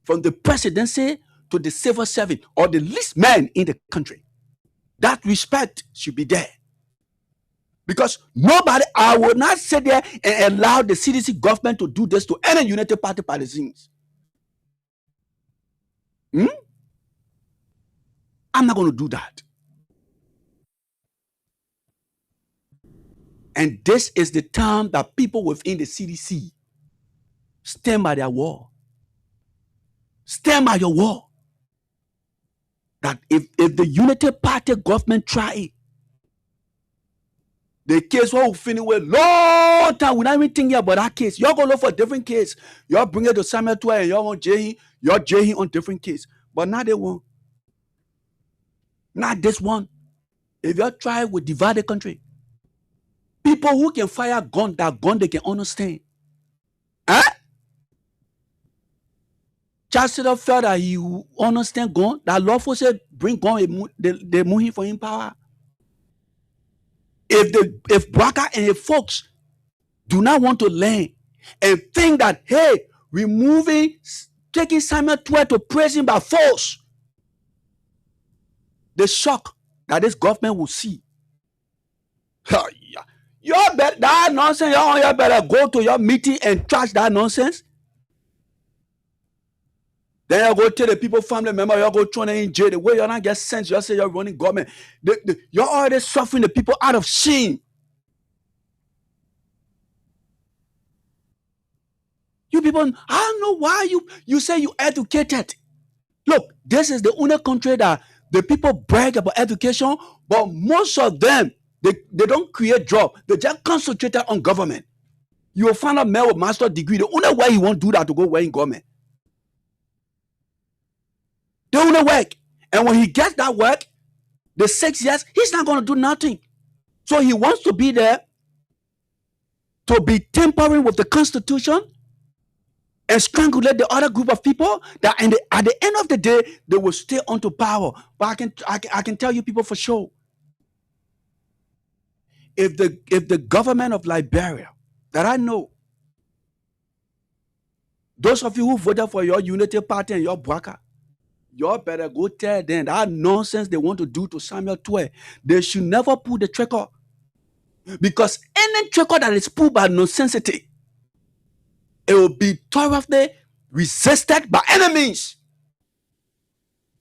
From the presidency to the civil servant or the least man in the country, that respect should be there. Because I will not sit there and allow the CDC government to do this to any United Party partisans. I'm not going to do that. And this is the time that people within the CDC stand by their wall. Stand by your wall. That if the United Party government try it, the case will finish with long time. We're not even thinking about that case. Y'all go look for a different case. Y'all bring it to Samuel Twe and y'all want y'all jail him on different case. But not they won't. Not this one. If y'all try, we divide the country. People who can fire gun, that gun they can understand. Chancellor felt that he understand gun. That lawful said bring gun, they move him for him power. If Braka and his folks do not want to learn and think that, hey, taking Samuel Twe to prison by force, the shock that this government will see. Y'all better that nonsense. Y'all better go to your meeting and trash that nonsense. Then you go tell the people, family member, y'all go throw them in jail. The way y'all not get sense, y'all say you're running government. You're already suffering the people out of shame. You people, I don't know why you say you educated. Look, this is the only country that the people brag about education, but most of them, they don't create jobs. They just concentrated on government. You will find a man with master's degree. The only way he won't do that to go work in government. The only work. And when he gets that work, the 6 years, he's not going to do nothing. So he wants to be there to be tampering with the Constitution and strangulate the other group of people that at the end of the day, they will stay onto power. But I can tell you people for sure, if the government of Liberia that I know, those of you who voted for your Unity Party and your Braka, y'all better go tell them that nonsense they want to do to Samuel Twe. They should never pull the trigger. Because any trigger that is pulled by nonsensity, it will be thoroughly resisted by enemies.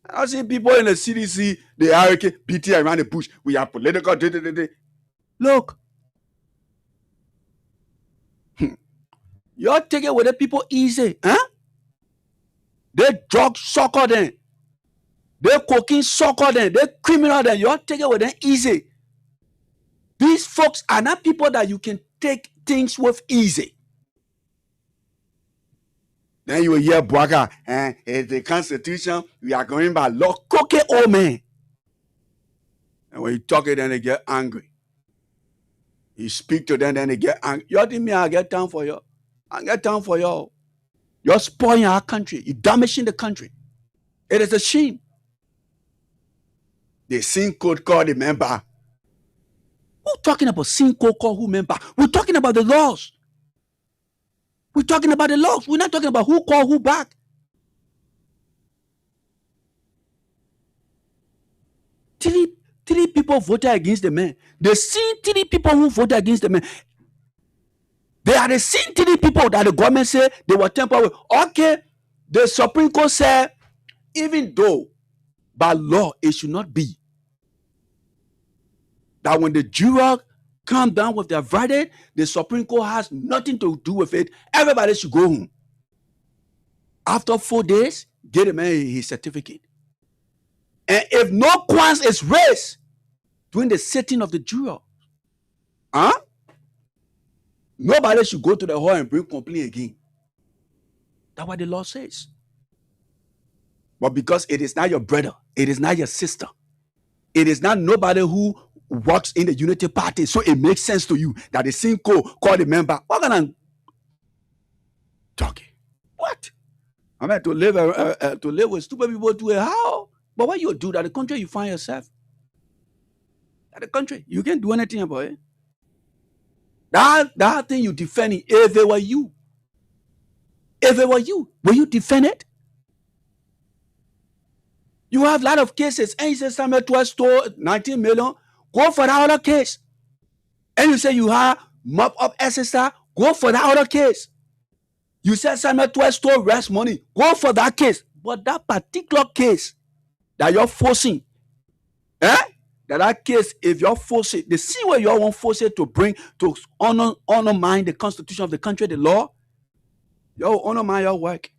I see people in the CDC, they are beating around the bush. We are political. Look, y'all take it with the people easy, huh? They drug sucker them. They cocaine sucker them. They criminal them. Y'all take it with them easy. These folks are not people that you can take things with easy. Then you will hear Braga, it's the Constitution, we are going by law. Cocaine old man. And when you talk it, then they get angry. You speak to them, then they get angry. You think me, I get down for you. I get down for you. You're spoiling our country. You're damaging the country. It is a shame. The sin code called the member. We're talking about Cinco call who member. We're talking about the laws. We're talking about the laws. We're not talking about who call who back. Three people voted against the man. The same 3 people who voted against the man, they are the same 3 people that the government said they were temporary. Okay, the Supreme Court said, even though by law it should not be, that when the jury come down with their verdict, the Supreme Court has nothing to do with it. Everybody should go home. After 4 days, get the man his certificate. And if no qualms is raised during the sitting of the jury, nobody should go to the hall and bring complaint again. That's what the law says. But because it is not your brother, it is not your sister, it is not nobody who works in the Unity Party, so it makes sense to you that the Cinco call the member. What kind of talking? What? I mean, to live with stupid people to a how? But what you do that the country you find yourself? That the country you can't do anything about it. That thing you defending, if it were you, will you defend it? You have a lot of cases, and you say Samuel 12 stole 19 million, go for that other case. And you say you have mop up SSR, go for that other case. You said Samuel 12 stole rest money, go for that case. But that particular case that you're forcing, that case, if you're forcing, the see where you want force it to bring to undermine the constitution of the country, the law, you undermine your work.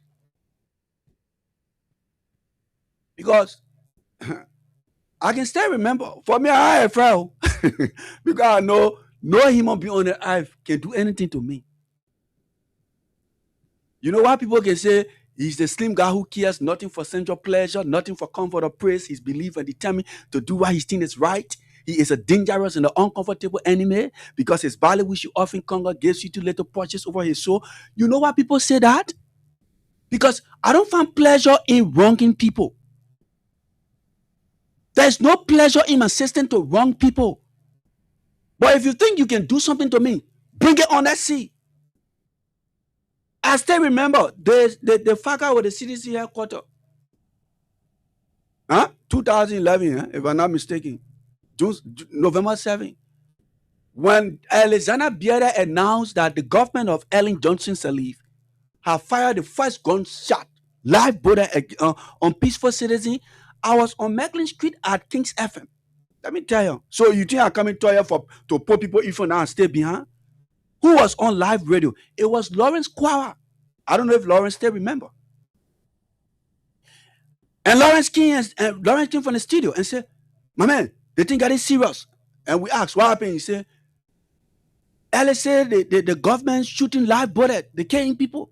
Because I can still remember, for me, I had a friend because I know no human being on the earth can do anything to me. You know why people can say he's the slim guy who cares nothing for sensual pleasure, nothing for comfort or praise. He's believed and determined to do what he thinks is right. He is a dangerous and an uncomfortable enemy because his body, which you often conquer, gives you too little purchase over his soul. You know why people say that? Because I don't find pleasure in wronging people. There's no pleasure in assisting to wrong people. But if you think you can do something to me, bring it on that sea. I still remember the fucker with the CDC headquarters. 2011, if I'm not mistaken. November 7. When Alexander Bieda announced that the government of Ellen Johnson Sirleaf had fired the first gunshot live bullet on peaceful citizens, I was on Macklin Street at King's FM. Let me tell you. So you think I'm coming to here to put people in front and stay behind? Who was on live radio? It was Lawrence Quara. I don't know if Lawrence still remember. And Lawrence came from the studio and said, "My man, the thing got it serious." And we asked, "What happened?" He said, "Ellis said the government shooting live bullet, the killing people."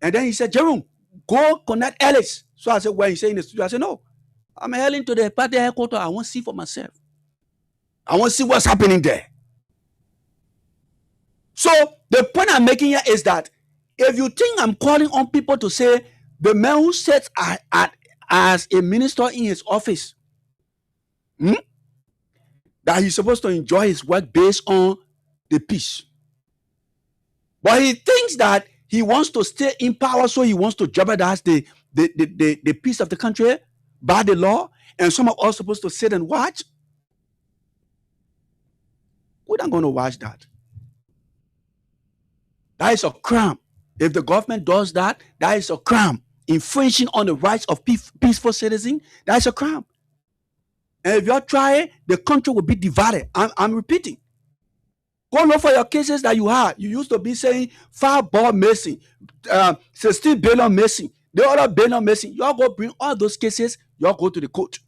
And then he said, "Jerome, go connect Ellis." So I said, "Well," he said in the studio. I said, "No, I'm heading to the party headquarters. I want to see for myself. I want to see what's happening there." So the point I'm making here is that if you think I'm calling on people to say the man who sits as a minister in his office, that he's supposed to enjoy his work based on the peace, but he thinks that he wants to stay in power, so he wants to jeopardize the peace of the country by the law, and some of us supposed to sit and watch. We're not going to watch that. That is a crime. If the government does that, that is a crime. Infringing on the rights of peaceful citizens, that is a crime. And if you try it, the country will be divided. I'm repeating. Go look for your cases that you had. You used to be saying 5 ball missing, 16 billion missing, the other billion missing. You all go bring all those cases, you all go to the court.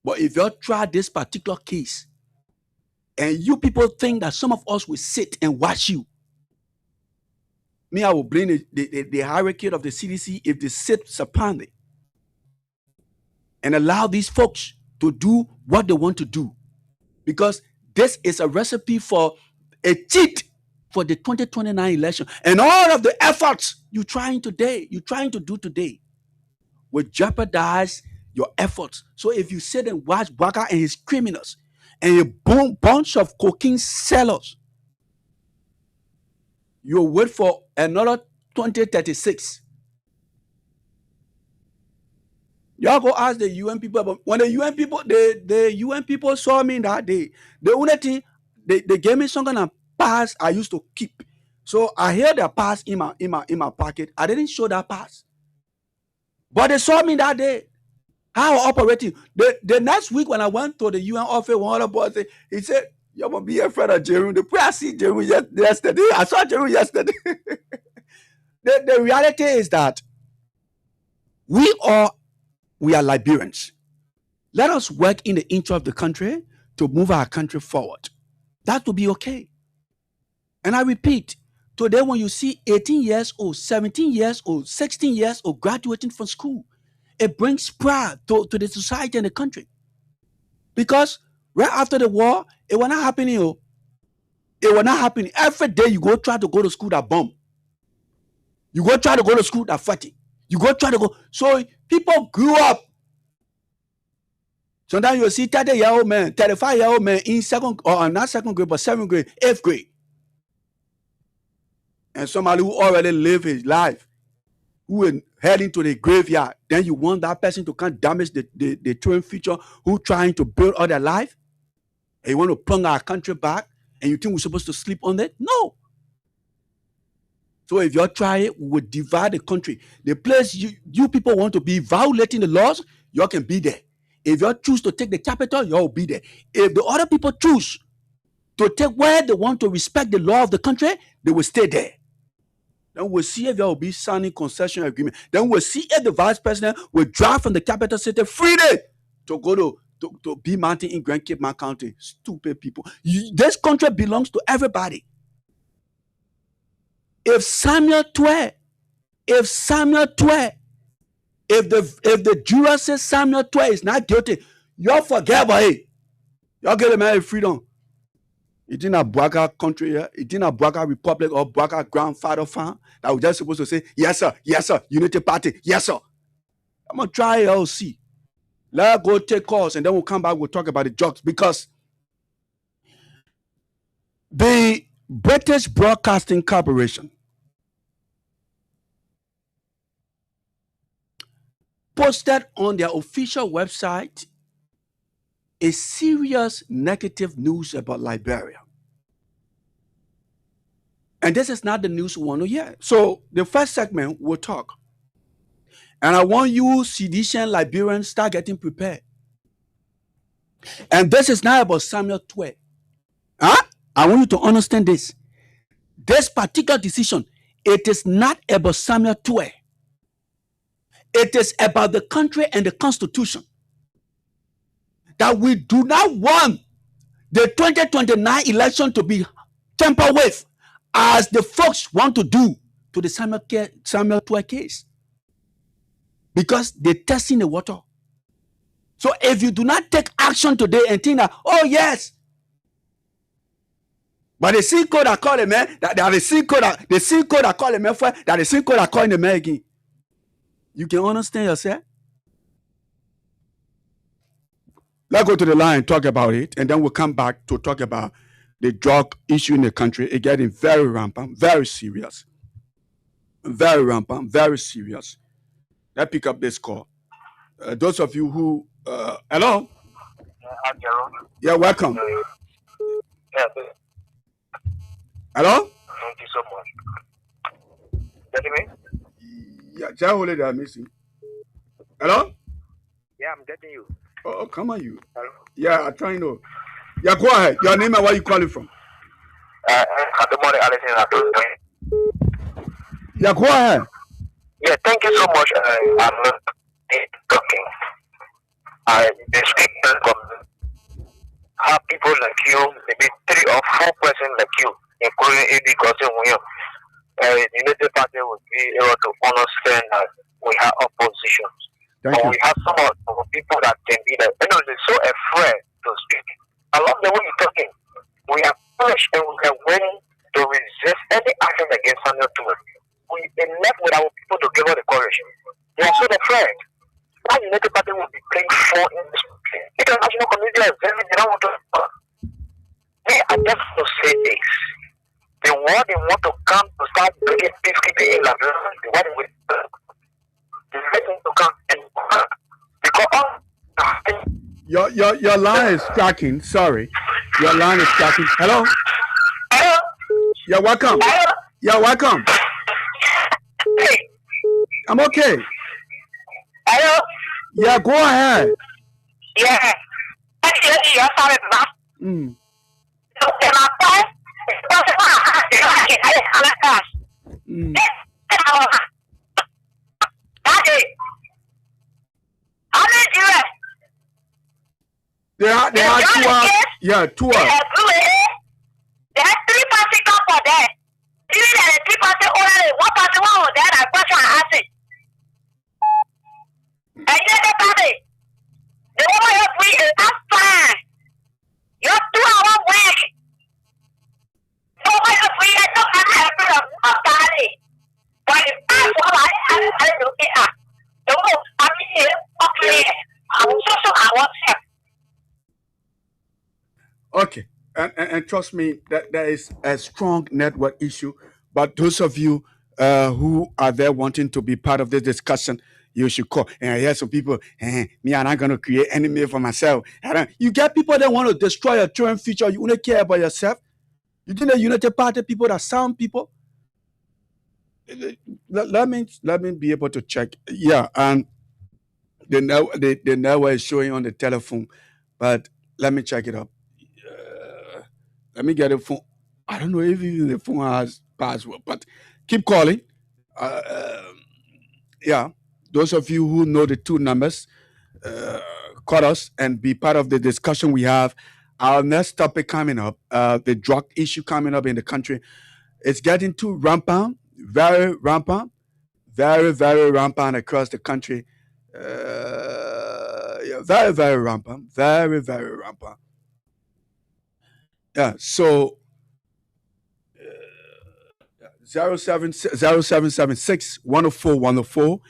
But if you try this particular case, and you people think that some of us will sit and watch you, me, I will blame the hierarchy of the CDC if they sit supinely and allow these folks to do what they want to do. Because this is a recipe for a cheat for the 2029 election. And all of the efforts you're trying to do today will jeopardize your efforts. So if you sit and watch Baka and his criminals, and a bunch of cocaine sellers. You wait for another 2036. Y'all go ask the UN people, but when the UN people, the UN people saw me that day, the only thing they gave me some kind of pass I used to keep. So I had the pass in my pocket. I didn't show that pass, but they saw me that day. How operating? The next week when I went to the UN office, one other boy said, he said, "You must be a friend of Jerome." The prayer see Jerome yesterday. I saw Jerome yesterday. The reality is that we are Liberians. Let us work in the interest of the country to move our country forward. That will be okay. And I repeat, today when you see 18 years old, 17 years old, 16 years old graduating from school, it brings pride to the society and the country. Because right after the war, it was not happening. It was not happening. Every day you go try to go to school that bomb. You go try to go to school that fighting. You go try to go. So people grew up. Sometimes you see 30-year-old man, 35-year-old man in not second grade, but 7th grade, 8th grade. And somebody who already lived his life, who is heading to the graveyard, then you want that person to come damage the children future who trying to build all their life? And you want to plunge our country back, and you think we're supposed to sleep on it? No. So if you try it, we will divide the country. The place you people want to be violating the laws, you can be there. If you choose to take the capital, you'll be there. If the other people choose to take where they want to respect the law of the country, they will stay there. Then we'll see if there will be signing concession agreement. Then we'll see if the vice president will drive from the capital city freely to go to B Mountain in Grand Cape Mount County. Stupid people. This country belongs to everybody. If Samuel Twe, if the juror says Samuel Twe is not guilty, y'all forget about it. Y'all get a man freedom. It in a Braga country here, it in a Braga republic or Braga grandfather farm that we're just supposed to say, yes sir, Unity Party, yes sir. I'm gonna try it, I'll see. Let's go take calls and then we'll come back, we'll talk about the jokes, because the British Broadcasting Corporation posted on their official website a serious negative news about Liberia. And this is not the news we want to hear. So the first segment, we'll talk. And I want you, seditious Liberians, start getting prepared. And this is not about Samuel Twe. I want you to understand this. This particular decision, it is not about Samuel Twe. It is about the country and the constitution. That we do not want the 2029 election to be tampered with, as the folks want to do to the Samuel Twe case. Because they're testing the water. So if you do not take action today and think that, oh yes, but the sin code I call the man, that the sin code I call the man for, that the sin code I call the man again. You can understand yourself? Let's go to the line and talk about it, and then we'll come back to talk about the drug issue in the country. It's getting very rampant, very serious. Very rampant, very serious. Let's pick up this call. Those of you who, hello? Yeah, welcome. Hello? Thank you so much. Getting me? Yeah, just hold it there, missing. Hello? Yeah, I'm getting you. Oh, come on, you. Hello? Yeah, I'm trying to. Yeah, go ahead. Your name and where you calling from? Good morning, Alison. Yeah, go ahead. Yeah, thank you so much. I'm not talking. The statement from have people like you, maybe 3 or 4 persons like you, including AD Gossip, United Party would be able to understand that we have opposition. But we have some of the people that can be like, they're so afraid to speak. I love the way you're talking. We are pushed and we are willing to resist any action against Samuel Twe. We enough with our people to give us the courage. They are so afraid. Why United Party will be playing 4 in this country? International community is very, they don't want to. Me, I just want to say this. The war they want to come to start bringing peacekeeping in Liberia, the war they will to come and because your line is cracking. Sorry, your line is cracking. Hello. hello, You're welcome. hello, You're welcome. hey, I'm okay. hello, Yeah, go ahead. yeah. Actually, you're sorry, but Mm. Mm. They are two hours. Yeah, 2 hours. There are 3 parties come for that. Even the 3 parties only 1 party was there that question and answer. And then the party, the woman you free is not fine. Your 2 hour work. The woman you free is not a party. But the past one I look at the woman I mean here, okay. I was I want help. Okay, and trust me, that there is a strong network issue. But those of you who are there wanting to be part of this discussion, you should call. And I hear some people, me, I'm not going to create enemy for myself. You get people that want to destroy your children's future. You only care about yourself. You think the United Party people are sound people? Let me be able to check. Yeah, and the network is showing on the telephone, but let me check it up. Let me get a phone. I don't know if even the phone has password, but keep calling. Yeah, those of you who know the 2 numbers, call us and be part of the discussion we have. Our next topic coming up, the drug issue coming up in the country. It's getting too rampant, very rampant, very, very rampant across the country. Yeah, very, very rampant, very, very rampant. Yeah, so 0776 104 104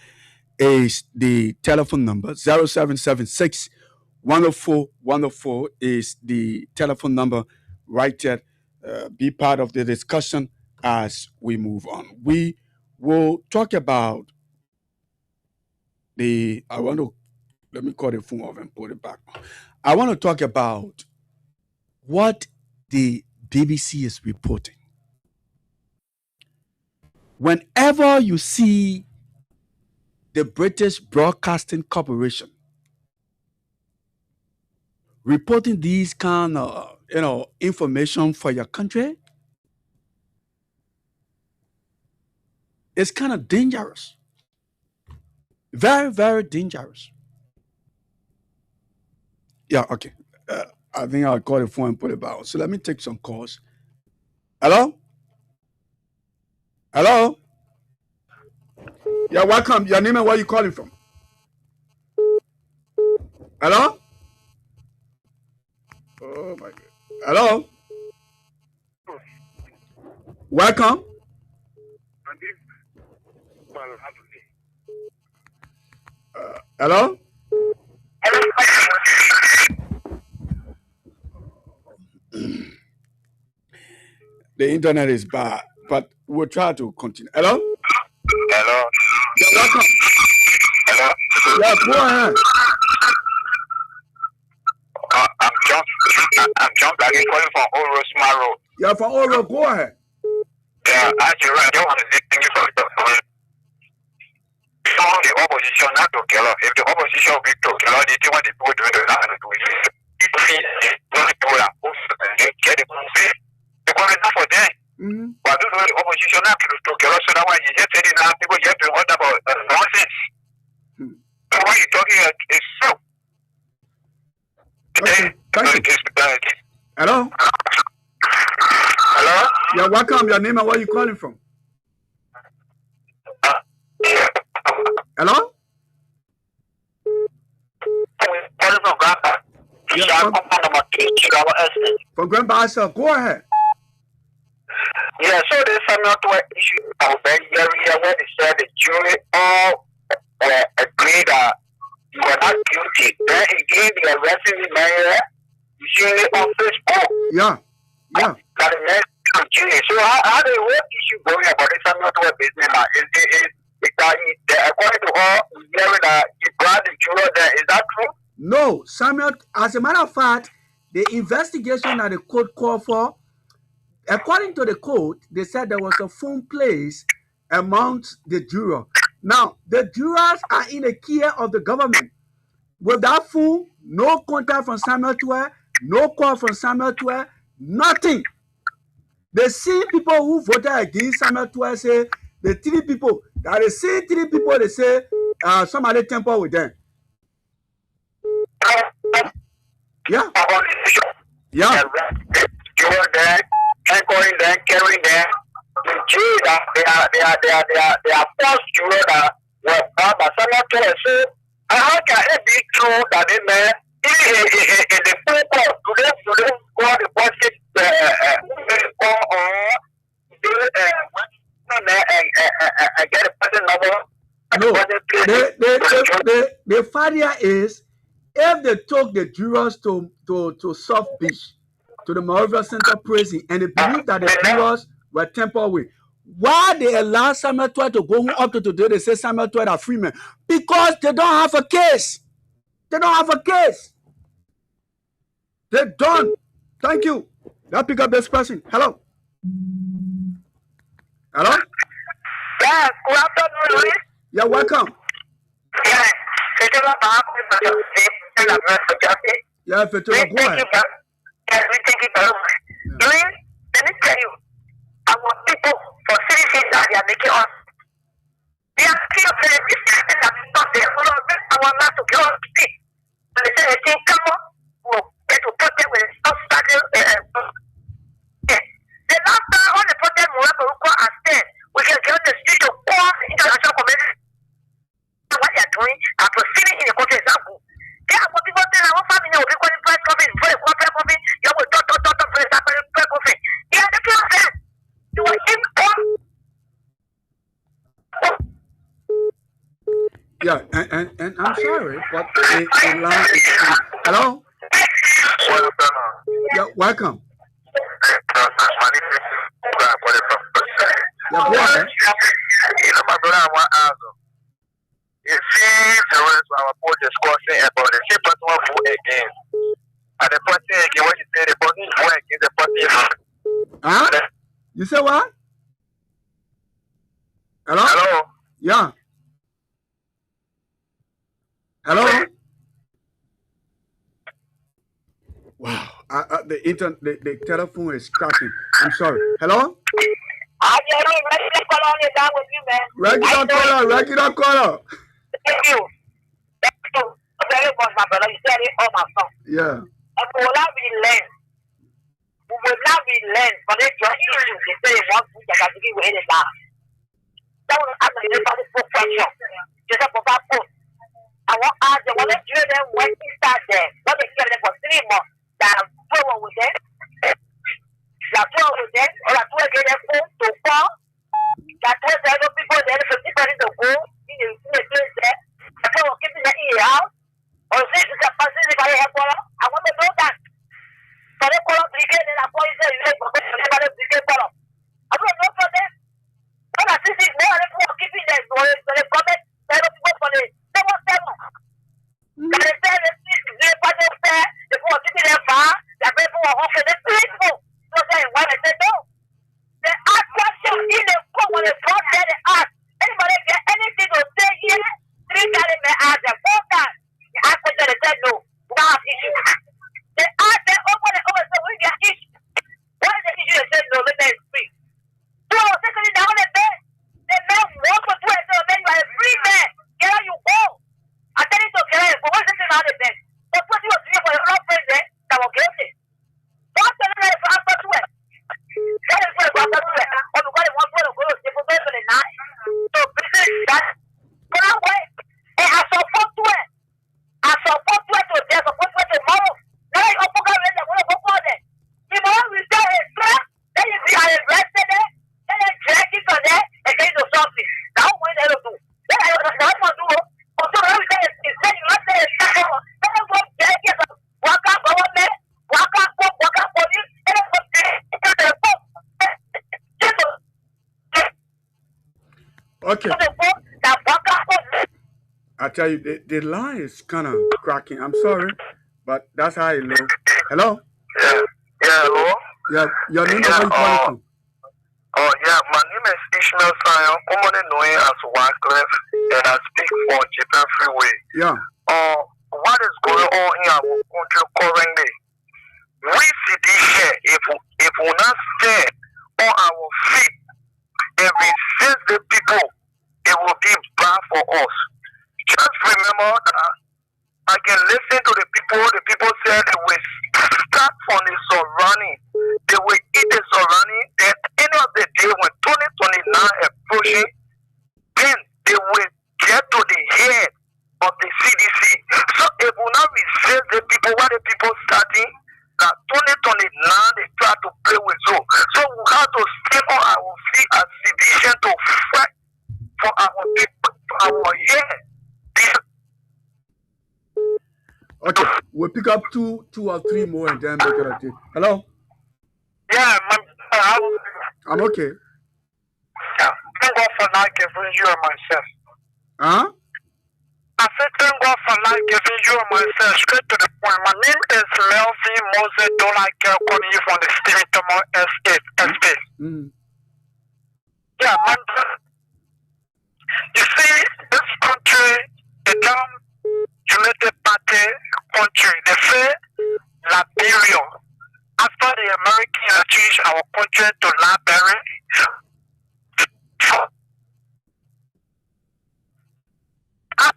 is the telephone number. 0776 104 104 is the telephone number right there. Be part of the discussion as we move on. We will talk about let me call the phone off and put it back. I want to talk about what the BBC is reporting. Whenever you see the British Broadcasting Corporation reporting these kind of information for your country, it's kind of dangerous. Very, very dangerous. Yeah, okay. I think I'll call the phone and put it back. So let me take some calls. Hello? Hello? Yeah, welcome. Your name and where you calling from? Hello? Oh my God. Hello? Welcome. Hello? The internet is bad, but we'll try to continue. Hello? Hello. Yeah, welcome. Hello. Yeah, go ahead. I'm John Blackie calling from Old Rosemary Road. Yeah, from Oro, go ahead. Yeah, actually, I don't want to say thank you for the the opposition not to kill. If the opposition will be to kill, they think what they do to the land to it. Get it. The government not for them. But those the opposition not to kill, so that why you just said it now, people just to what about nonsense. So what you talking is so. Okay, thank you. Hello? Hello? Yeah, welcome. Your name and where you calling from? Hello? Calling from Grandpa. Yeah, from Grandpa, sir. Go ahead. Yeah, so there's another issue of the area where they said the jury all agreed that you are not guilty. Then again, they arrested the man. You see it on Facebook. Yeah. That the man is guilty. So how they what issue going about this? I'm not to a business. According to all, hearing that he brought the juror there. Is that true? No, Samuel. As a matter of fact, the investigation that the court called for, according to the court, they said there was a phone placed amongst the juror. Now, the jurors are in the care of the government. With that phone, no contact from Samuel Twe, no call from Samuel Twe, nothing. The same people who voted against Samuel Twe say the 3 people, that the same 3 people, they say somebody tamper with them. Yeah. Yeah. You were there, tampering them, carrying them. In jail, they are false jurors that were brought by Samuel Twe. So how can it be true that they may in the phone call do they call the positive or get a person number? No, the failure is if they took the jurors to South Beach, to the Moravia Central Prison, and they believe that the jurors were tampered with. Why they allow Samuel Twe to go up to today? They say Samuel Twe are free men because they don't have a case. They don't have a case. They don't. Thank you. Let's pick up this person. Hello. Hello. Yeah, good afternoon, Louis. You're welcome. Yeah, Fetola, go ahead. We thank you very much. Louis, let me tell you, our people for citizens that they are making us. They are still very disgusted that we not there. We don't make our land to get on speak. And they say, they think, come on, we'll get to protect when it's not starting. The last time all the protest Morocco will go and stand, we can get on the street to call the international community. What they are doing and proceeding in the country example. There are people saying, our family will be calling press conference before they call press conference. You will talk for the press conference. They are the people of them. You will think, yeah, and I'm sorry, but the line is hello? Yeah, welcome. Yeah, go ahead. My brother, I want to ask you. You see, the rest of our board discussing about the same person who vote again. And the person again, what you say, the person is voting against the person. Huh? You say what? Hello? Hello? Yeah. Hello? Wow. The telephone is cracking. I'm sorry. Hello? Regular caller. Thank you. Very much, my brother. You said it all my song. Yeah. And we will not be learned. We will not be learned for the just issues. They say they want to get a degree with it now. That was actually the full question. Just a pop up. I want to ask them, when they do them, when they start there, when they get them for 3 months, that I'm through with them. They are through with them, or I'm through again, phone to call. That was the other people there, for people to go in the place there. I told them, keeping the ear out. Or say, it's a person if I have one. I want to know that. So they call up the and I call you, say, you have a brigade call up. I don't know for them. When I see this, they are keeping them, so they comment, they don't go for the 7-7. They say, they put them there, they go keeping them far, they pay for a home for the people. So they, when they say no, they ask questions in the court when they brought there, they ask. Anybody get anything to say here? 3 times they ask them 4 times. They ask questions, they said no. We don't have issues. They ask them over and over, so we get issues. What is the issue? They said no, let them speak. So, secondly, they want to bed. They make 1 for 2 and say, man, you are a free man. Get out, you go. I tell you to get out, but what's the thing out of bed? But 20 or 3 for your own president that were guilty. What's the name for after 2? That is what after 2. Or you got it 1 for the goal, they put for the 9. So, business that. But that way, and I support 2. I support 2 to there, support 2 tomorrow. Now you open up and want to go for them. You know, we say it's fair, then you be arrested there, then they drag you for there, and then you do something. That's what they do. Then I want to do. But so we say it's then you not say Okay. I tell you, the line is kind of cracking. I'm sorry, but that's how it looks. Hello? Yeah, hello? Yeah, your name and Yeah, where you calling from? Oh, yeah, my name is Ishmael Sion, commonly known as Wycliffe, and I speak for Japan Freeway. Yeah. What is going on in our country currently? We see this here, if we not stand on our feet and resist the people, it will be bad for us. Just remember that I can listen to the people say they will start from the surrounding, they will eat the surrounding, at the end of the day when 2029 approaching, then they will get to the head of the CDC. So if we not resist the people, what the people starting, that 2029 they try to play with you. So we have to stand on our feet as citizens to fight for our people, for our head. Okay, we'll pick up two or three more and then make it a thing. Hello? Yeah, I'm okay. Yeah, thank God for not giving you and myself. Huh? I said thank God for not giving you and myself. Straight to the point. My name is Melvin Moses. Don't like calling you from the Steven Thomas Estate. Yeah, man. You see, this country, the damn United Party country, they say Liberia. After the Americans changed our country to Liberia, a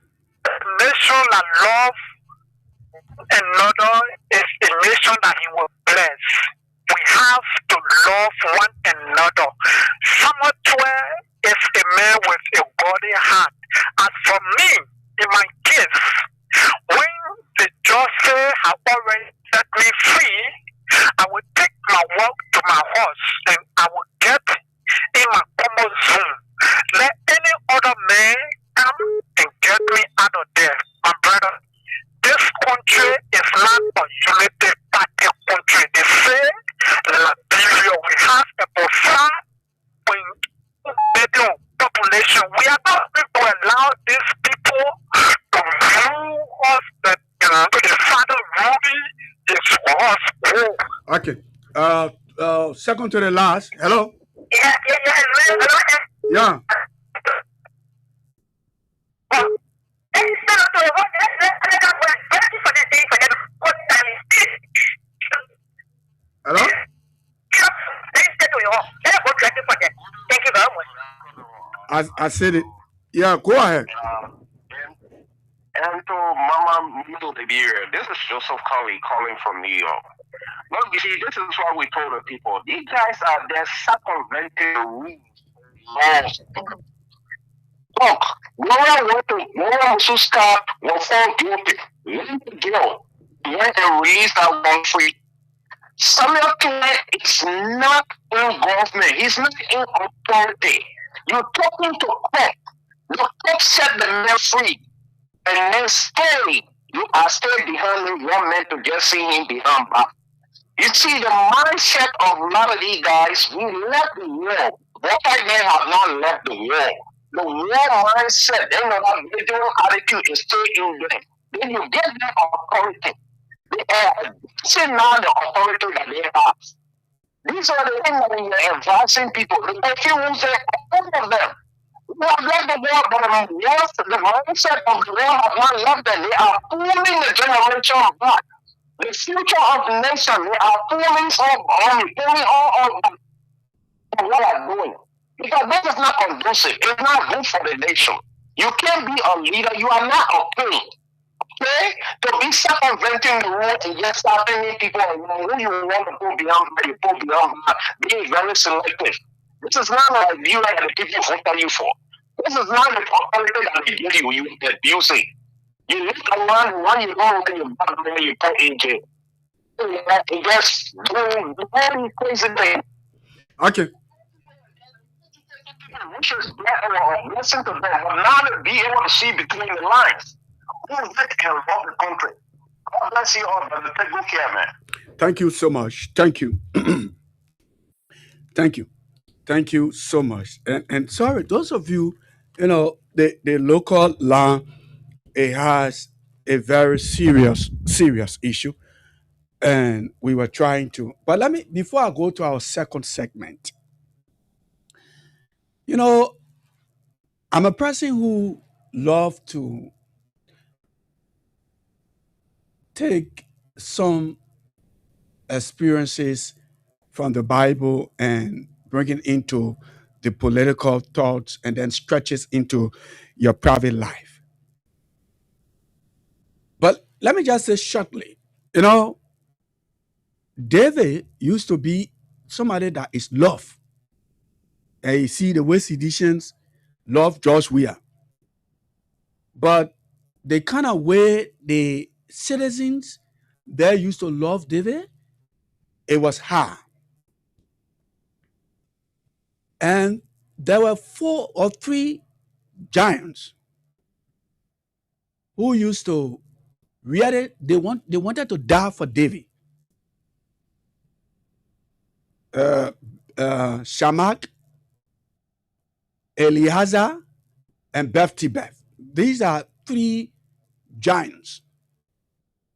nation that loves another is a nation that he will bless. We have to love one another. Someone is a man with a godly heart. As for me, in my case, when the judge have already set me free, I will take my work to my horse and I will get in my comfort zone. Let any other man come and get me out of there. My brother, this country is not a United Party country. They say Liberia, we have about 5 million population. We are not going to allow these people to rule us. The father ruling is for us. Okay. Second to the last. Hello? Yeah. Yeah. Hello? Thank you very much. I said it. Yeah, go ahead. And to Mama Middle Liberia, this is Joseph Curry calling from New York. Look, you see, this is what we told the people. These guys are there circumventing the rules. Look, no one wants to start was found guilty. Let the girl went and released that one free. Samuel Clay is not in government. He's not in authority. You're talking to court. The court set the man free. And then still, you are still behind him. You're meant to just see him behind back. You see, the mindset of a lot of these guys, we left the war. What I men have not left the war. The war mindset, they know that individual attitude is still in them. Then you get that authority. See now the authority that they have. These are the things that we are advising people. The confuse all of them. We have left the war, but the mindset of the war have not left them. They are fooling the generation back. The future of the nation, they are fooling all of what they are doing. Because this is not conducive. It's not good for the nation. You can't be a leader. You are not a king. Okay? To be circumventing the rule and just starting people around who you want to go beyond, you go beyond, being very selective. This is not like you that the people voted you for. This is not the authority that they give you abuse it. You look around when you go and you back there, you put in jail. You just do very crazy thing. Okay. Which is listen to them, but now to be able to see between the lines. Who is that can love the country? God bless you all, brother. Take good care, man. Thank you so much. Thank you. Thank you. Thank you so much. And sorry, those of you the local law, it has a very serious issue, and we were trying to. But let me, before I go to our second segment, I'm a person who love to take some experiences from the Bible and bring it into the political thoughts and then stretches into your private life. But let me just say shortly, David used to be somebody that is loved. And you see the way seditions love George Weah. But the kind of way the citizens there used to love David, it was hard. And there were 4 or 3 giants who used to really they wanted to die for David. Shamak, Eleazar, and Beth. These are 3 giants.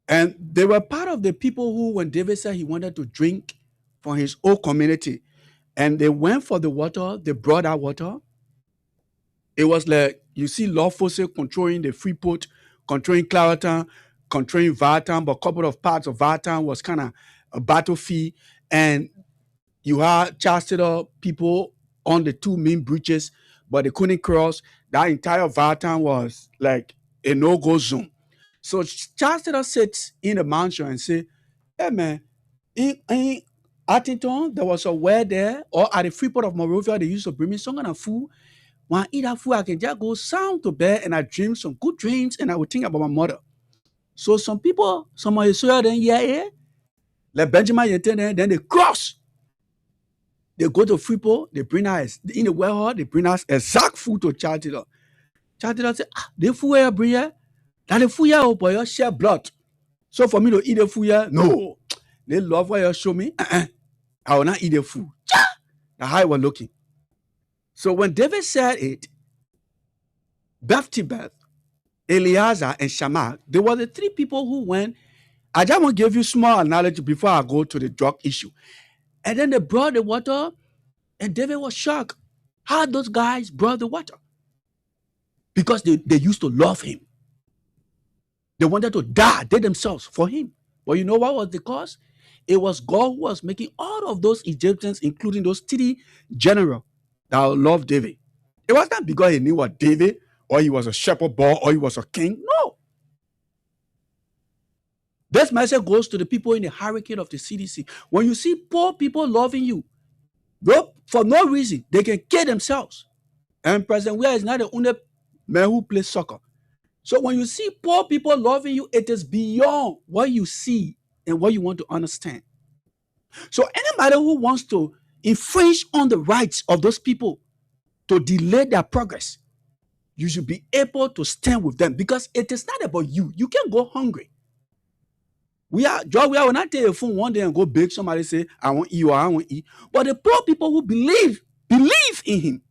And they were part of the people who, when David said he wanted to drink from his own community, and they went for the water, they brought that water. It was like, you see lawful controlling the Freeport, controlling Clareton, controlling Vartan, but a couple of parts of Vartan was kind of a battlefield. And you had Chastity people on the 2 main bridges, but they couldn't cross. That entire Vartan was like a no-go zone. So Chastity sits in the mansion and say, hey man, in Attington, there was a well there, or at the Freeport of Monrovia, they used to bring me some kind of food. When I eat that food, I can just go sound to bed and I dream some good dreams and I would think about my mother. So some people, some of you saw them, like Benjamin, then they cross. They go to Freeport, they bring us in the warehouse, they bring us exact food to Chastity. Chastity say, the food here bring here, that the food here, boy, you share blood. So for me to eat the food here, no. They love what you show me. I will not eat the food. That's how I was looking. So when David said it, Beth, Eleazar, and Shammah, they were the 3 people who went. I just want to give you small analogy before I go to the drug issue. And then they brought the water, and David was shocked how those guys brought the water. Because they used to love him. They wanted to die, they themselves, for him. But you know what was the cause? It was God who was making all of those Egyptians, including those 3 generals, that loved David. It wasn't because he knew what David, or he was a shepherd boy, or he was a king. No. This message goes to the people in the hierarchy of the CDC. When you see poor people loving you, for no reason, they can kill themselves. And President Weah is not the only man who plays soccer. So when you see poor people loving you, it is beyond what you see and what you want to understand. So anybody who wants to infringe on the rights of those people to delay their progress, you should be able to stand with them, because it is not about you. You can't go hungry. We will not take a phone one day and go beg somebody, say, I want eat or I want eat. But the poor people who believe in him,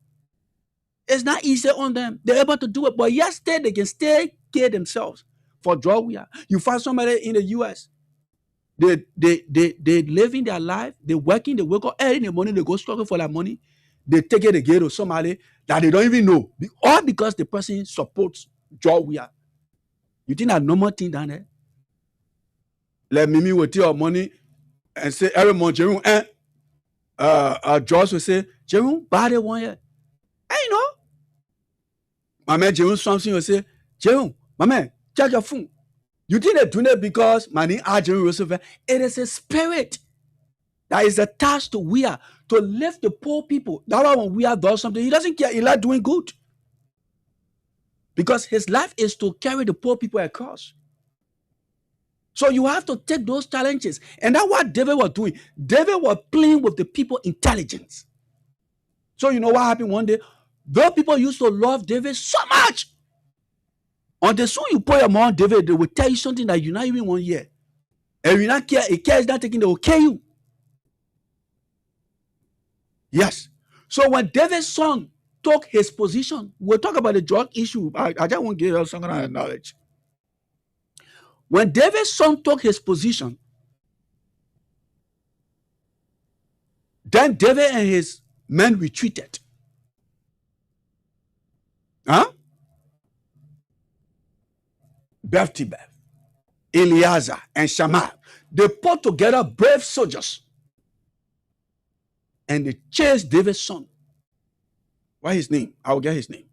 it's not easy on them. They're able to do it. But yesterday, they can still kill themselves for drug. You find somebody in the US, they living their life, they working, they wake up early in the morning, they go struggle for that money. They take it again to somebody that they don't even know. All because the person supports drug. You think that normal thing down there? Let Mimi will take your money and say every month, Jerome, George will say, Jerome, buy the 1 year. And you know, my man Jerome something will say, Jerome, my man, check your phone. You think they're doing it because my name is Jerome Roosevelt? It is a spirit that is attached to Weah to lift the poor people. That's why when Weah does something, he doesn't care. He like doing good. Because his life is to carry the poor people across. So you have to take those challenges. And that's what David was doing. David was playing with the people intelligence. So you know what happened one day? Those people used to love David so much. Until soon you put your money on David, they will tell you something that you not even want to hear. And you not care, if care is not taking, they will kill you. Yes. So when David's son took his position, we'll talk about the drug issue. I just want to give you some kind of knowledge. When David's son took his position, then David and his men retreated. Beth-tibeth, Eleazar, and Shammah, they put together brave soldiers and they chased David's son. What's his name? I will get his name.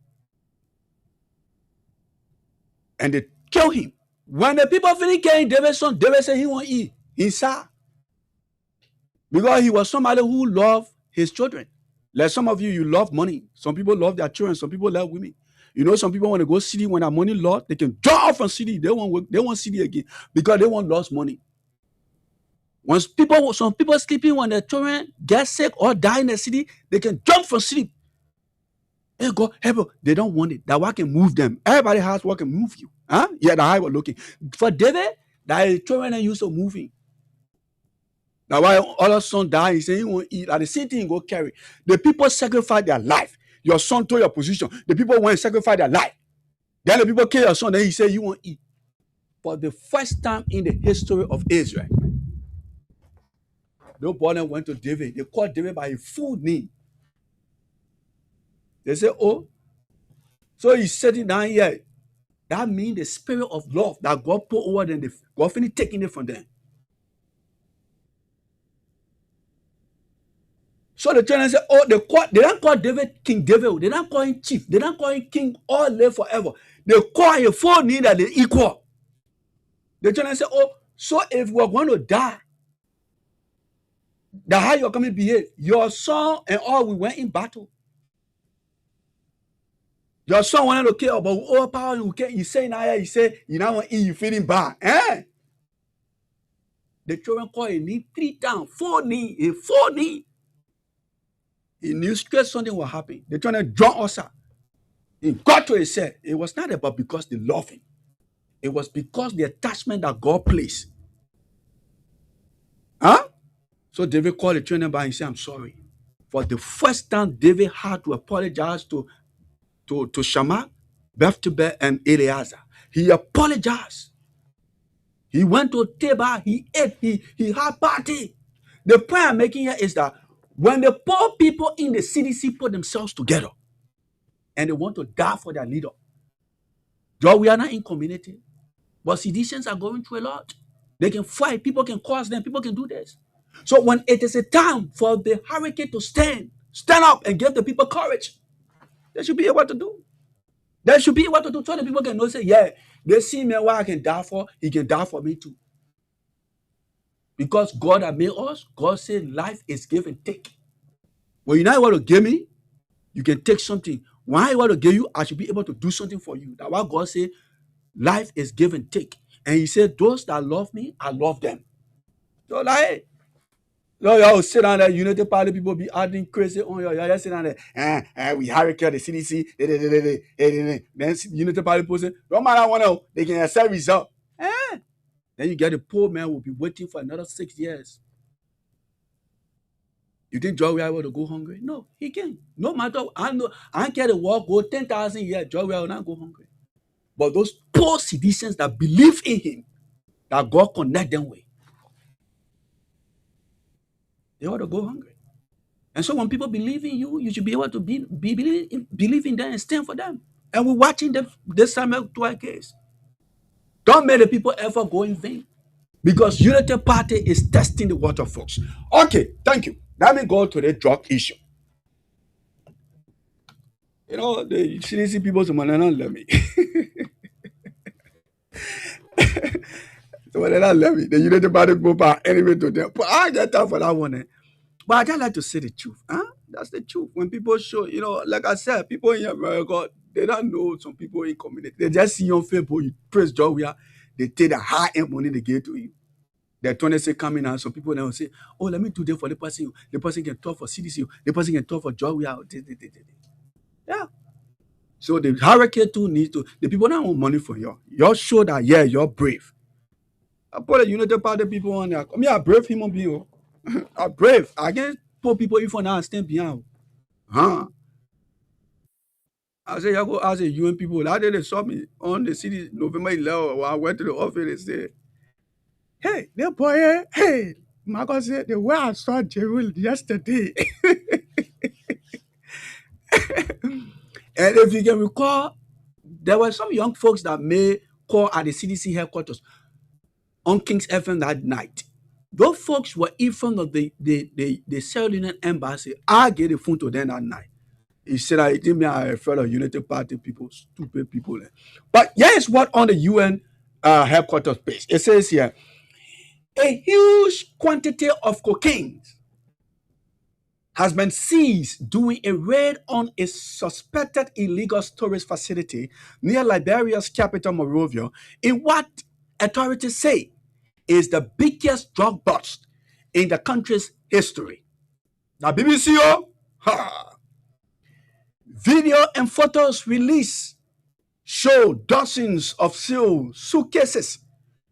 And they killed him. When the people finished killing David's son, David said he won't eat. He saw. Because he was somebody who loved his children. Like some of you, you love money. Some people love their children. Some people love women. You know, some people want to go city when their money lost, they can draw off from city. They want city again because they want lost money. Some people sleeping when their children get sick or die in the city, they can jump from sleep. Hey, God, help. They don't want it. That what can move them. Everybody has what can move you. Yeah, the high was looking. For David, that his children are used to moving. That's why other son died. He said he won't eat. At the same thing, he go carry. The people sacrifice their life. Your son told your position. The people went and sacrifice their life. Then the people kill your son. Then he said you won't eat. For the first time in the history of Israel, nobody went to David. They called David by his full name. They say, oh, so he's sitting down here. That means the spirit of love that God put over them, God finished taking it from them. So the children said, oh, they don't call David King David. They don't call him chief. They don't call him king all live forever. They call him full name that they equal. The children said, oh, so if we're going to die, that's how you're coming to behave. Your son and all, we went in battle. Your son wanted to kill, but overpower you. You say now, you say, you now want to eat, you feeling bad. The children call him knee 3 times, 4 knee, a 4 knee. He knew straight something will happen. They're trying to draw us out. He got to his head. It was not about because they love him. It was because the attachment that God placed. So David called the children by and said, I'm sorry. For the first time, David had to apologize to Shammah, Beth-tibeth, and Eleazar. He apologized. He went to Teba. He ate. He had party. The point I'm making here is that when the poor people in the CDC put themselves together and they want to die for their leader, though we are not in community, but citizens are going through a lot. They can fight. People can cause them. People can do this. So when it is a time for the hurricane to stand up and give the people courage, they should be able to do. They should be able to do so the people can know, say, yeah, they see me what I can die for, he can die for me too. Because God has made us, God said life is give and take. When you're not able to give me, you can take something. When I want to give you, I should be able to do something for you. That's why God said life is give and take. And he said, those that love me, I love them. So like, y'all sit down there, Unity Party people be acting crazy on y'all. Y'all sit down there, we hurricane the CDC. Then Unity Party people say, no matter what, they can accept result. Then you get the poor man will be waiting for another 6 years. You think Joe will be able to go hungry? No, he can't. No matter, I care the war go 10,000 years, Joe will not go hungry. But those poor citizens that believe in him, that God connect them with, they ought to go hungry. And so when people believe in you, you should be able to believe in them and stand for them. And we're watching this Samuel 12 case. Don't make the people ever go in vain. Because Unity Party is testing the water, folks. Okay, thank you. Let me go to the drug issue. You know, the CDC people say, man, don't let me. So they don't let me. The Unity Party go back anyway to them. But I get time for that one. But I just like to say the truth. That's the truth. When people show, you know, like I said, people in America, they don't know some people in community. They just see on Facebook, you praise Georgia, they take the high-end money they give to you. They're 26 coming out, so people now say, oh, let me do that for the person. The person can talk for CDC. The person can talk for Georgia. Yeah. So the hurricane too needs to, the people don't want money for you. You show that, yeah, you're brave. I put the United Party people on there. I mean, I'm brave human being. I'm brave. I can't put people in for now and stand behind. I say, I go ask the UN people. That day they saw me on the city November 11. When I went to the office, they said, hey, that boy, hey. Marcus said, the way I saw Jerry yesterday. And if you can recall, there were some young folks that made call at the CDC headquarters on King's FM that night. Those folks were in front of the Sierra Leone embassy. I gave the phone to them that night. He said, I think me a fellow United Party people, stupid people. But here's what on the UN headquarters page. It says here, a huge quantity of cocaine has been seized during a raid on a suspected illegal storage facility near Liberia's capital, Monrovia, in what authorities say is the biggest drug bust in the country's history. Now, BBC, video and photos released show dozens of sealed suitcases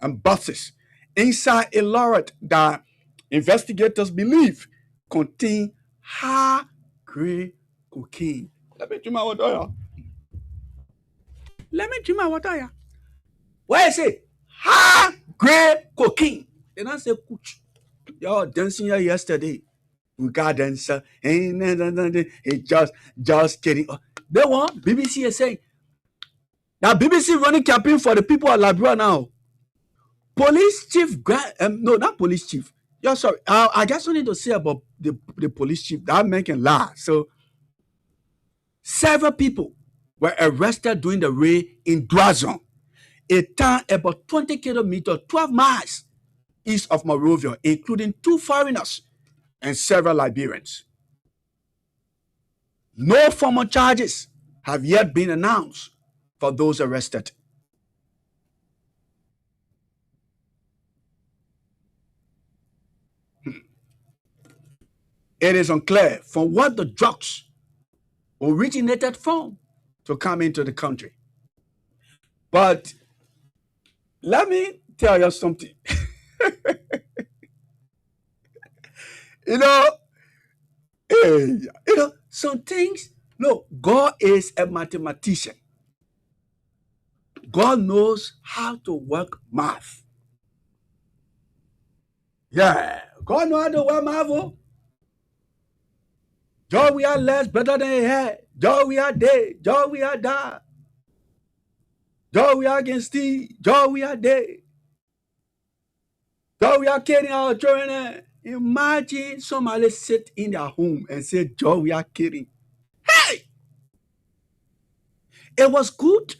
and boxes inside a lorry that investigators believe contain high-grade cocaine. Let me drink my water. Why I say high-grade cocaine? They don't say kuch. Y'all dancing here yesterday. We got dancer. He just kidding. They want BBC is saying. Now BBC running campaign for the people of Liberia now. Police chief, no, not police chief. Yeah, sorry. I just wanted to say about the police chief. That man can lie. So, several people were arrested during the raid in Drazon, a town about 20 kilometers, 12 miles east of Monrovia, including 2 foreigners and several Liberians. No formal charges have yet been announced for those arrested. It is unclear from what the drugs originated from to come into the country. But let me tell you something. Some things, no, God is a mathematician. God knows how to work math. Yeah, God knows how to work math. Joy we are less better than he had. Joy we are dead. Joy we are died. Joy we are against thee. Joy we are dead. Joy we are killing our children. Imagine somebody sit in their home and say, Joy we are killing. Hey! It was good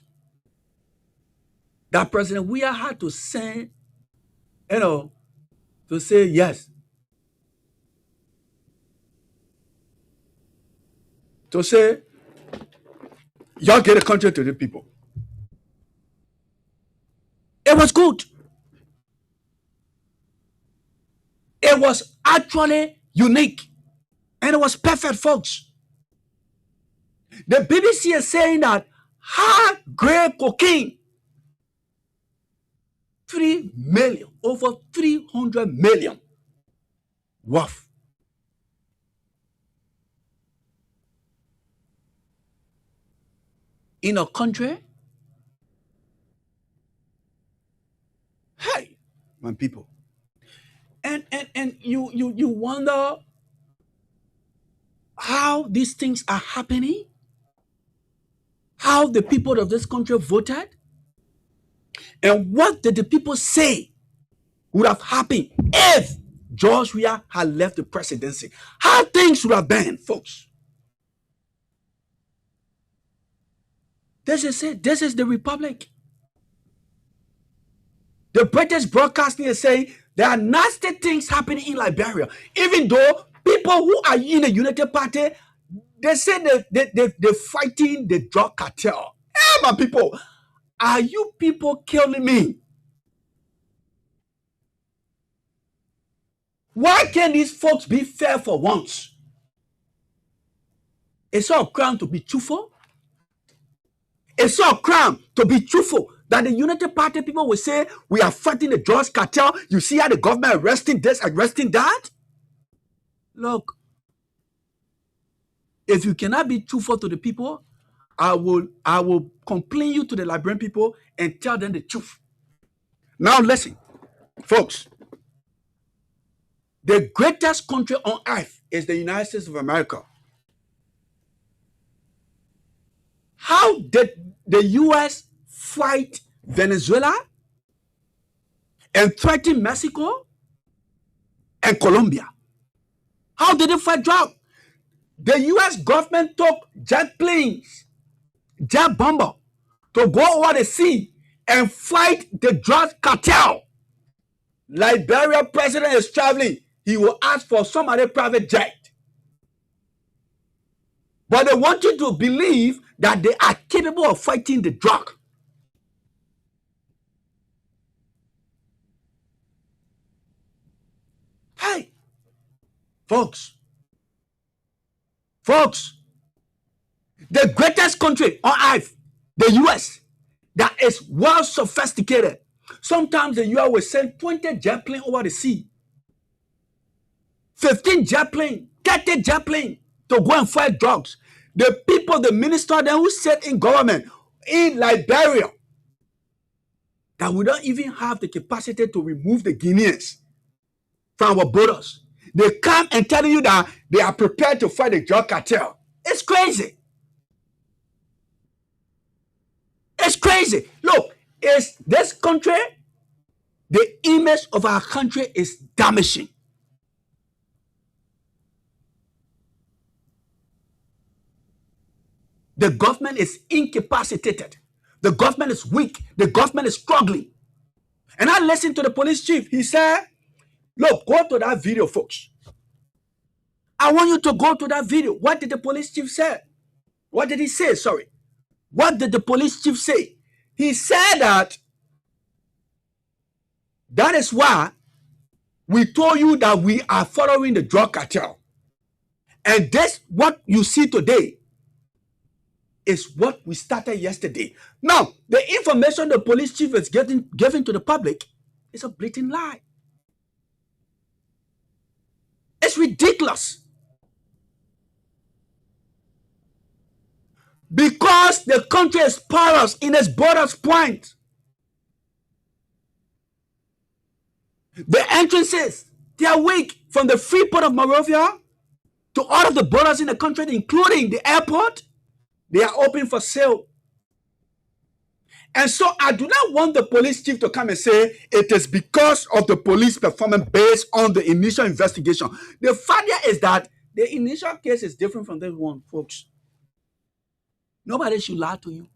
that President Weah had to send, to say yes. To say, y'all get a country to the people. It was good. It was actually unique. And it was perfect, folks. The BBC is saying that high-grade cocaine, 3 million, over 300 million worth. In a country, hey, my people, and you wonder how these things are happening, how the people of this country voted, and what did the people say would have happened if George Weah had left the presidency. How things would have been, folks. This is it. This is the republic. The British broadcasting is saying there are nasty things happening in Liberia. Even though people who are in the United Party, they say they're fighting the drug cartel. Hey, my people, are you people killing me? Why can't these folks be fair for once? It's all crime to be truthful. It's all crime to be truthful. That the United Party people will say, we are fighting the drugs cartel. You see how the government arresting this, arresting that? Look, if you cannot be truthful to the people, I will complain you to the Liberian people and tell them the truth. Now listen, folks. The greatest country on earth is the United States of America. How did the US fight Venezuela and threaten Mexico and Colombia? How did they fight drug? The US government took jet planes, jet bomber, to go over the sea and fight the drug cartel. Liberia president is traveling. He will ask for some other private jet. But they want you to believe that they are capable of fighting the drug. Hey, folks, the greatest country on earth, the US, that is well sophisticated. Sometimes the US will send 20 jet planes over the sea, 15 jet planes, 30 jet planes to go and fight drugs. The people, the minister then who sit in government in Liberia, that we don't even have the capacity to remove the Guineans from our borders. They come and tell you that they are prepared to fight the drug cartel. It's crazy. It's crazy. Look, is this country, the image of our country is damaging. The government is incapacitated. The government is weak. The government is struggling. And I listened to the police chief. He said, look, go to that video, folks. I want you to go to that video. What did the police chief say? What did he say? Sorry. What did the police chief say? He said that is why we told you that we are following the drug cartel. And this, what you see today, is what we started yesterday. Now, the information the police chief is giving to the public is a blatant lie. It's ridiculous. Because the country is porous in its borders point. The entrances, they are weak from the free port of Monrovia to all of the borders in the country, including the airport. They are open for sale. And so I do not want the police chief to come and say it is because of the police performance based on the initial investigation. The fact is that the initial case is different from this one, folks. Nobody should lie to you.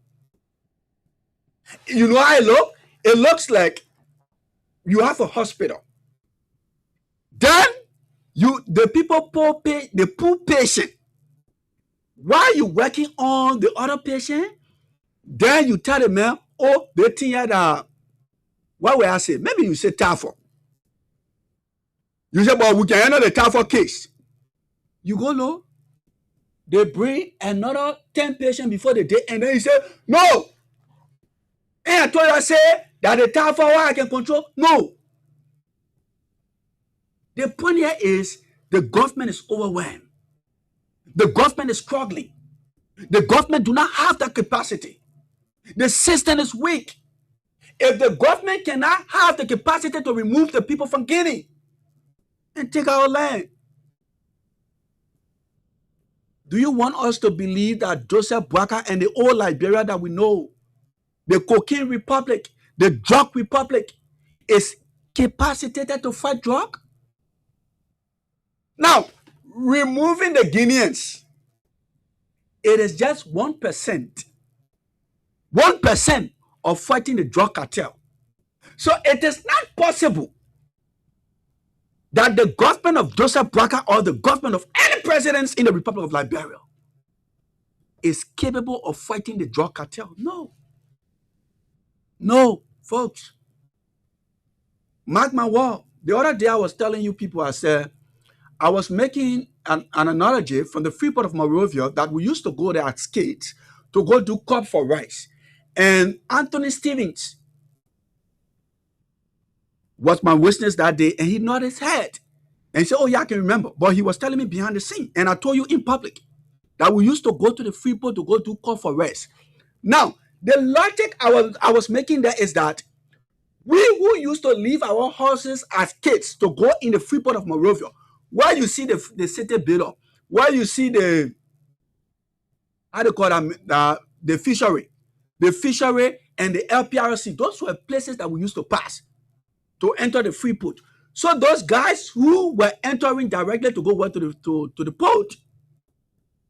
You know how it looks? It looks like you have a hospital. Then the people pull patient. While you're working on the other patient, then you tell the man, oh, they think that, what will I say? Maybe you say typhoid. You say, but we can handle the typhoid case. You go low, they bring another 10 patients before the day, and then you say, no. And I told you, I say that the typhoid, why I can control? No. The point here is the government is overwhelmed. The government is struggling. The government do not have that capacity. The system is weak. If the government cannot have the capacity to remove the people from Guinea and take our land, do you want us to believe that Joseph Boakai and the old Liberia that we know, the cocaine republic, the drug republic, is capacitated to fight drug? Now, removing the Guineans, it is just 1%. 1% of fighting the drug cartel. So it is not possible that the government of Joseph Boakai or the government of any presidents in the Republic of Liberia is capable of fighting the drug cartel. No. No, folks. Mark my word. The other day I was telling you people, I said, I was making an analogy from the Freeport of Monrovia that we used to go there at skates to go do cup for rice. And Anthony Stevens was my witness that day, and he nodded his head. And he said, oh, yeah, I can remember. But he was telling me behind the scene. And I told you in public. that we used to go to the Freeport to go to call for rest. Now, the logic I was making there is that we who used to leave our horses as kids to go in the Freeport of Monrovia, where you see the city build up, where you see the, how do you call them, the fishery and the LPRC, those were places that we used to pass to enter the Freeport. So those guys who were entering directly to go to the port,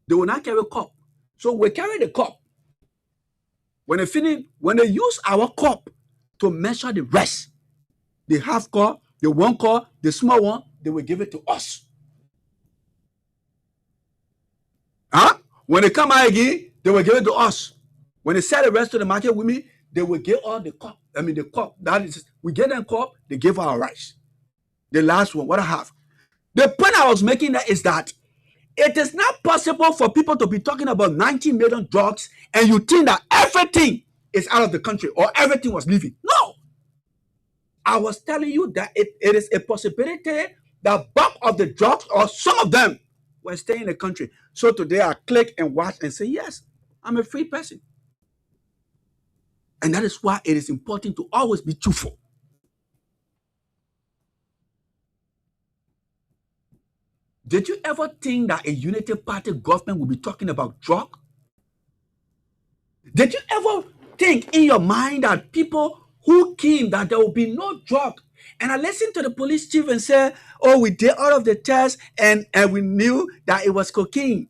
they will not carry a cup. So we carry the cup. When they use our cup to measure the rest, the half cup, the 1 cup, the small one, they will give it to us. When they come out again, they will give it to us. When they sell the rest to the market with me, they will give all the cup. The cup. That is, we get them cup, they give our rice. The last one, what I have. The point I was making there is that it is not possible for people to be talking about 90 million drugs and you think that everything is out of the country or everything was leaving. No. I was telling you that it is a possibility that bulk of the drugs or some of them were staying in the country. So today I click and watch and say, yes, I'm a free person. And that is why it is important to always be truthful. Did you ever think that a unity party government will be talking about drug? Did you ever think in your mind that people who came, that there will be no drug? And I listened to the police chief and said, oh, we did all of the tests and we knew that it was cocaine.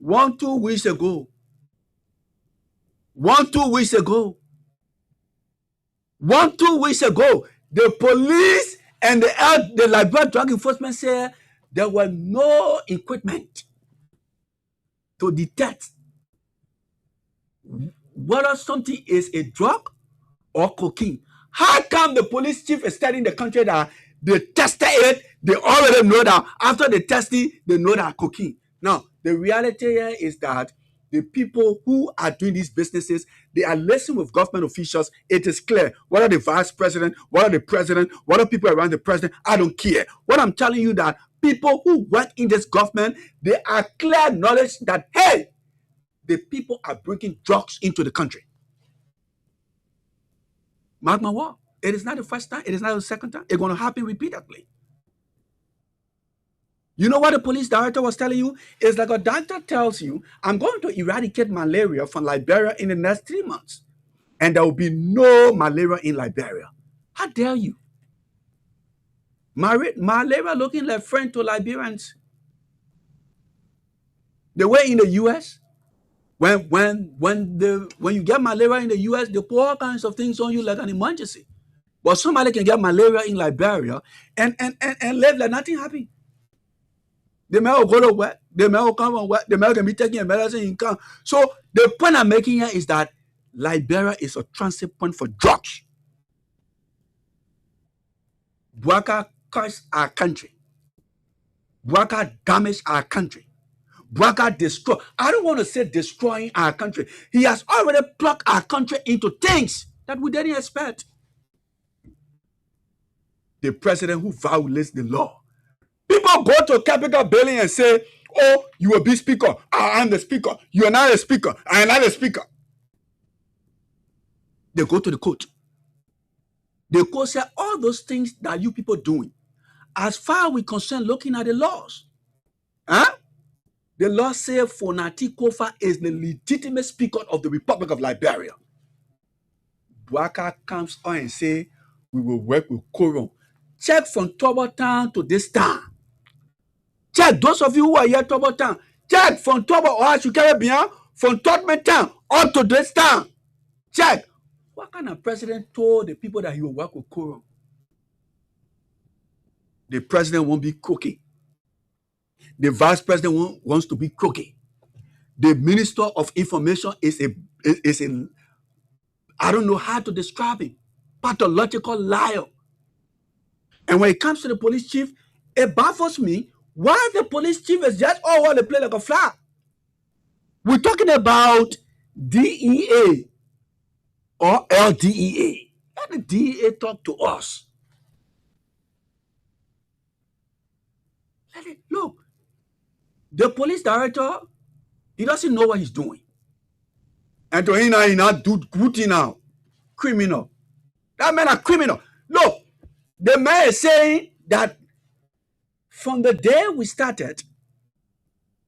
2 weeks ago, the police and the Liberia Drug Enforcement said there were no equipment to detect whether something is a drug or cocaine. How come the police chief is telling the country that they tested it, they already know that after the testing, they know that cocaine? Now, the reality here is that the people who are doing these businesses, they are listening with government officials. It is clear. Whether the vice president, whether the president, whether people around the president, I don't care. What I'm telling you that people who work in this government, they are clear knowledge that, hey, the people are bringing drugs into the country. Mark my word. It is not the first time. It is not the second time. It's going to happen repeatedly. You know what the police director was telling you? It's like a doctor tells you, I'm going to eradicate malaria from Liberia in the next 3 months. And there will be no malaria in Liberia. How dare you? Malaria looking like friend to Liberians. The way in the US, when you get malaria in the US, they pour all kinds of things on you like an emergency. But somebody can get malaria in Liberia and live like nothing happened. The man will go to work, the man will come on work, the man can be taking a medicine income. So the point I'm making here is that Liberia is a transit point for drugs. Bouaka cursed our country. Bouaka damaged our country. Bouaka destroyed. I don't want to say destroying our country. He has already plucked our country into things that we didn't expect. The president who violates the law. People go to Capitol building and say, oh, you will be speaker. I am the speaker. You are not a speaker. I am not a speaker. They go to the court. The court said all those things that you people doing, as far as we concerned looking at the laws. The law says Fonati Kofa is the legitimate speaker of the Republic of Liberia. Bouaka comes on and say, we will work with Koron. Check from Tobo Town to this town. Check those of you who are here Tobo Town. Check from Tobo or Caribbean, from Tottenham Town up to this town. Check. What kind of president told the people that he will work with Koron? The president won't be crooked. The vice president wants to be crooked. The minister of information is a I don't know how to describe him, pathological liar. And when it comes to the police chief, it baffles me why the police chief is just all want to play like a flag. We're talking about DEA or LDEA. Let the DEA talk to us. Look, The police director, he doesn't know what he's doing. And to him now, he not do good thing now. Criminal. That man a criminal. Look, the man is saying that from the day we started,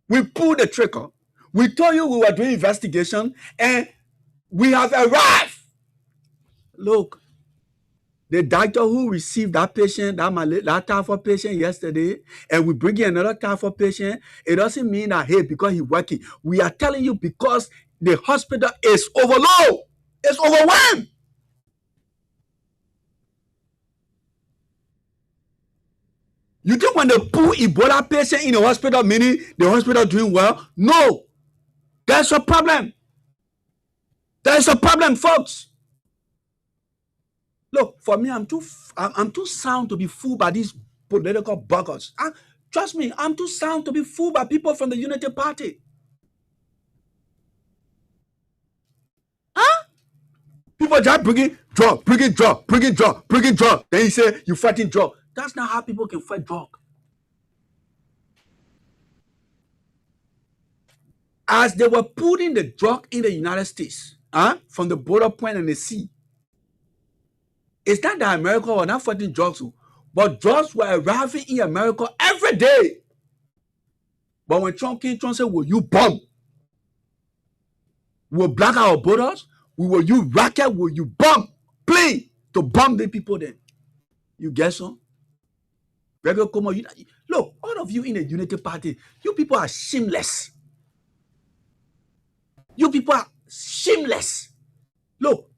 we pulled the trigger. We told you we were doing investigation, and we have arrived. Look, the doctor who received that patient, that typhoid patient yesterday, and we bring in another typhoid patient, it doesn't mean that, hey, because he's working. We are telling you because the hospital is overloaded. It's overwhelmed. You think when they put Ebola patient in the hospital, meaning the hospital doing well? No. That's a problem. There's a problem, folks. Look, for me, I'm too sound to be fooled by these political buggers. Trust me, I'm too sound to be fooled by people from the Unity Party. Huh? People just bringing drug. Then you say you're fighting drug. That's not how people can fight drug. As they were putting the drug in the United States, from the border point and the sea, it's not that America was not fighting drugs, but drugs were arriving in America every day. But when Trump came, Trump said, will you bomb? Will block our borders? Will you rocket? Will you bomb? Plane to bomb the people then? You guess so? Look, all of you in the Unity Party, you people are shameless. You people are shameless. Look,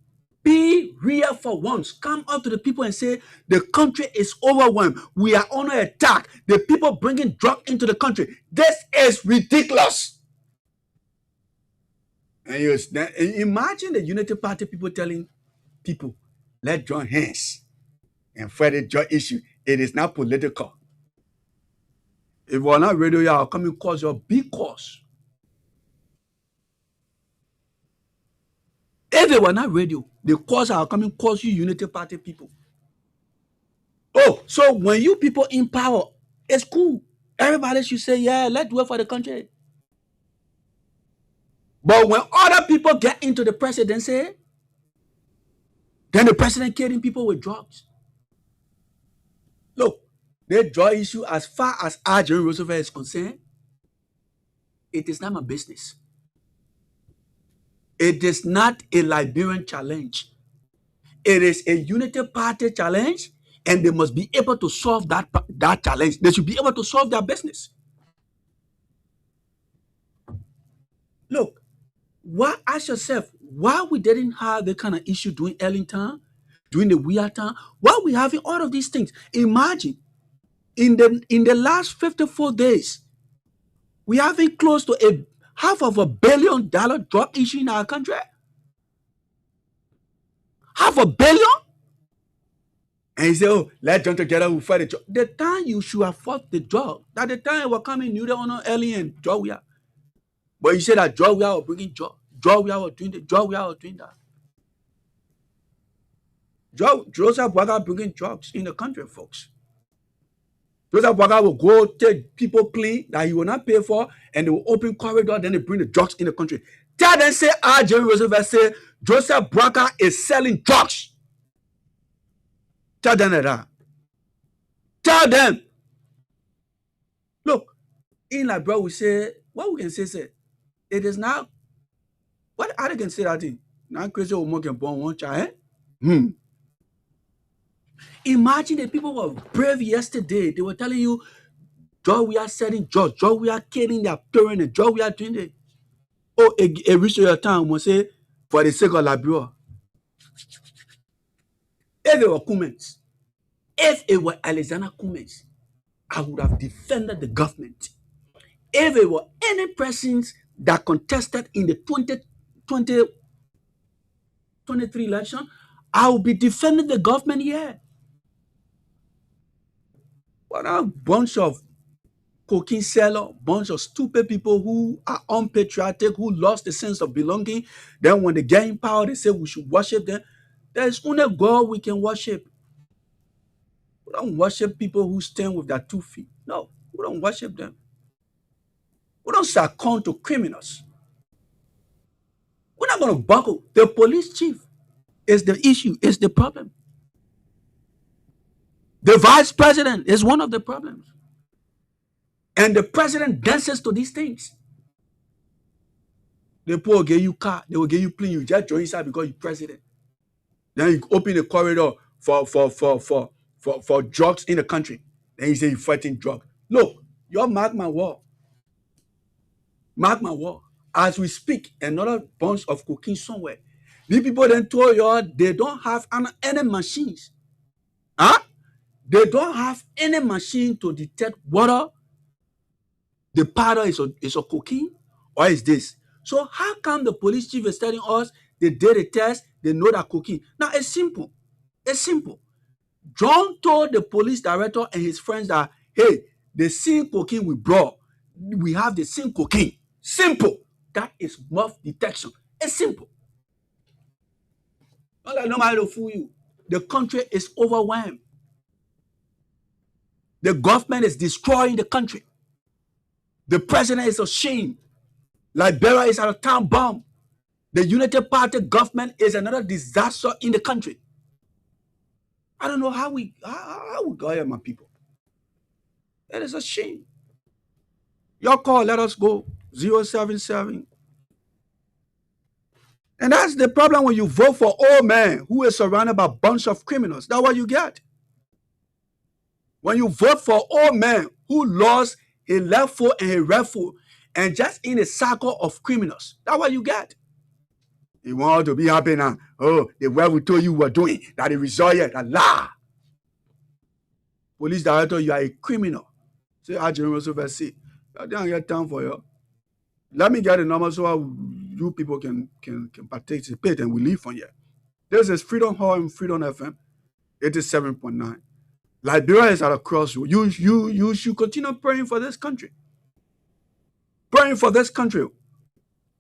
be real for once. Come up to the people and say, the country is overwhelmed. We are under attack. The people bringing drugs into the country. This is ridiculous. And imagine the Unity Party people telling people, let's join hands and fight the drug issue. It is not political. If we're not radio, y'all come and cause your big cause. If they were not radio, the cause are coming cause you Unity Party people. Oh, so when you people in power, it's cool. Everybody should say, yeah, let's do it for the country. But when other people get into the presidency, then the president killing people with drugs. Look, the drug issue, as far as Jerry Roosevelt is concerned, it is not my business. It is not a Liberian challenge. It is a Unity Party challenge, and they must be able to solve that challenge. They should be able to solve their business. Look, ask yourself, why we didn't have the kind of issue during Ellington, during the weird time, why we having all of these things? Imagine, in the last 54 days, we having close to $500 million drug issue in our country. $500 million? And you say, oh, let's join together, we'll fight the drug. The time you should have fought the drug, that the time we're coming, you don't know early and drug we are. But you say that drug we are bringing drug we are doing the drug we are doing that. Joseph Boaga bringing drugs in the country, folks. Joseph Boaga will go take people clean that he will not pay for, and they will open corridor, then they bring the drugs in the country. Tell them, say, Jerry Roosevelt say, Joseph Boaga is selling drugs. Tell them that. Tell them. Look, in Liberia, we say, what we can say, it is not, what other can say that thing? Now crazy woman can born one child, Imagine the people were brave yesterday. They were telling you, drug we are selling drugs, drug we are killing their parents, drug we are doing it. Oh, a reach your time, we say, for the sake of Liberia. If it were Cummins, if it were Alexander Cummins, I would have defended the government. If it were any persons that contested in the 2023 election, I would be defending the government here. What a bunch of cocaine seller, bunch of stupid people who are unpatriotic, who lost the sense of belonging. Then when they get in power, they say we should worship them. There is only God we can worship. We don't worship people who stand with their 2 feet. No, we don't worship them. We don't succumb to criminals. We're not going to buckle. The police chief is the issue, is the problem. The vice president is one of the problems. And the president dances to these things. The poor will give you car, they will give you plane, you just join inside because you're president. Then you open the corridor for drugs in the country. Then you say you're fighting drugs. Look, you mark my word. Mark my word. As we speak, another bunch of cocaine somewhere. These people then told you they don't have any machines. Huh? They don't have any machine to detect whether the powder is a cocaine or is this. So how come the police chief is telling us they did a test, they know that cocaine? Now it's simple. It's simple. John told the police director and his friends that, hey, the same cocaine we brought, we have the same cocaine. Simple. That is muff detection. It's simple. Not like nobody to fool you. The country is overwhelmed. The government is destroying the country. The president is ashamed. Liberia is at a time bomb. The United Party government is another disaster in the country. I don't know how we go here, my people. That is a shame. Your call, let us go. 077. And that's the problem when you vote for old man who is surrounded by a bunch of criminals. That's what you get. When you vote for old man who lost his left foot and his right foot and just in a circle of criminals, that's what you get. You want to be happy now. Oh, the way we told you were doing, that the result yet, a lie. Police director, you are a criminal. Say, I just say, I don't get time for you. Let me get the number so you people can participate and we leave from here. This is Freedom Hall and Freedom FM, 87.9. Liberia is at a crossroad. You should continue praying for this country. Praying for this country.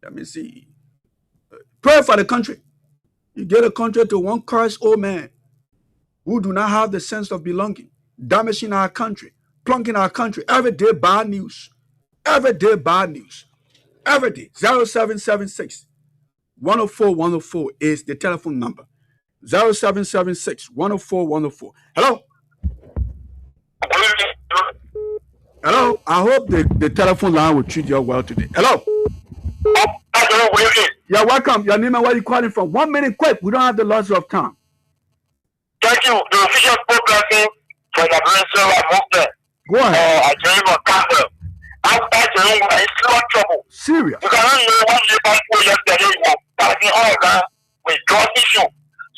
Let me see. Pray for the country. You get a country to one cursed old man who do not have the sense of belonging, damaging our country, plunking our country. Every day bad news. Every day bad news. Every day. 0776 104 104 is the telephone number. 0776 104 104. Hello? Hello? I hope the telephone line will treat you well today. Hello? You're welcome. Your name and where you calling from. 1 minute quick. We don't have the loss of time. Thank you. The official spokesperson for the Venezuela movement. Go ahead. I dream of Campbell. After dream, it's no trouble. Serious. You cannot know what the people yesterday were passing all around with drug issue.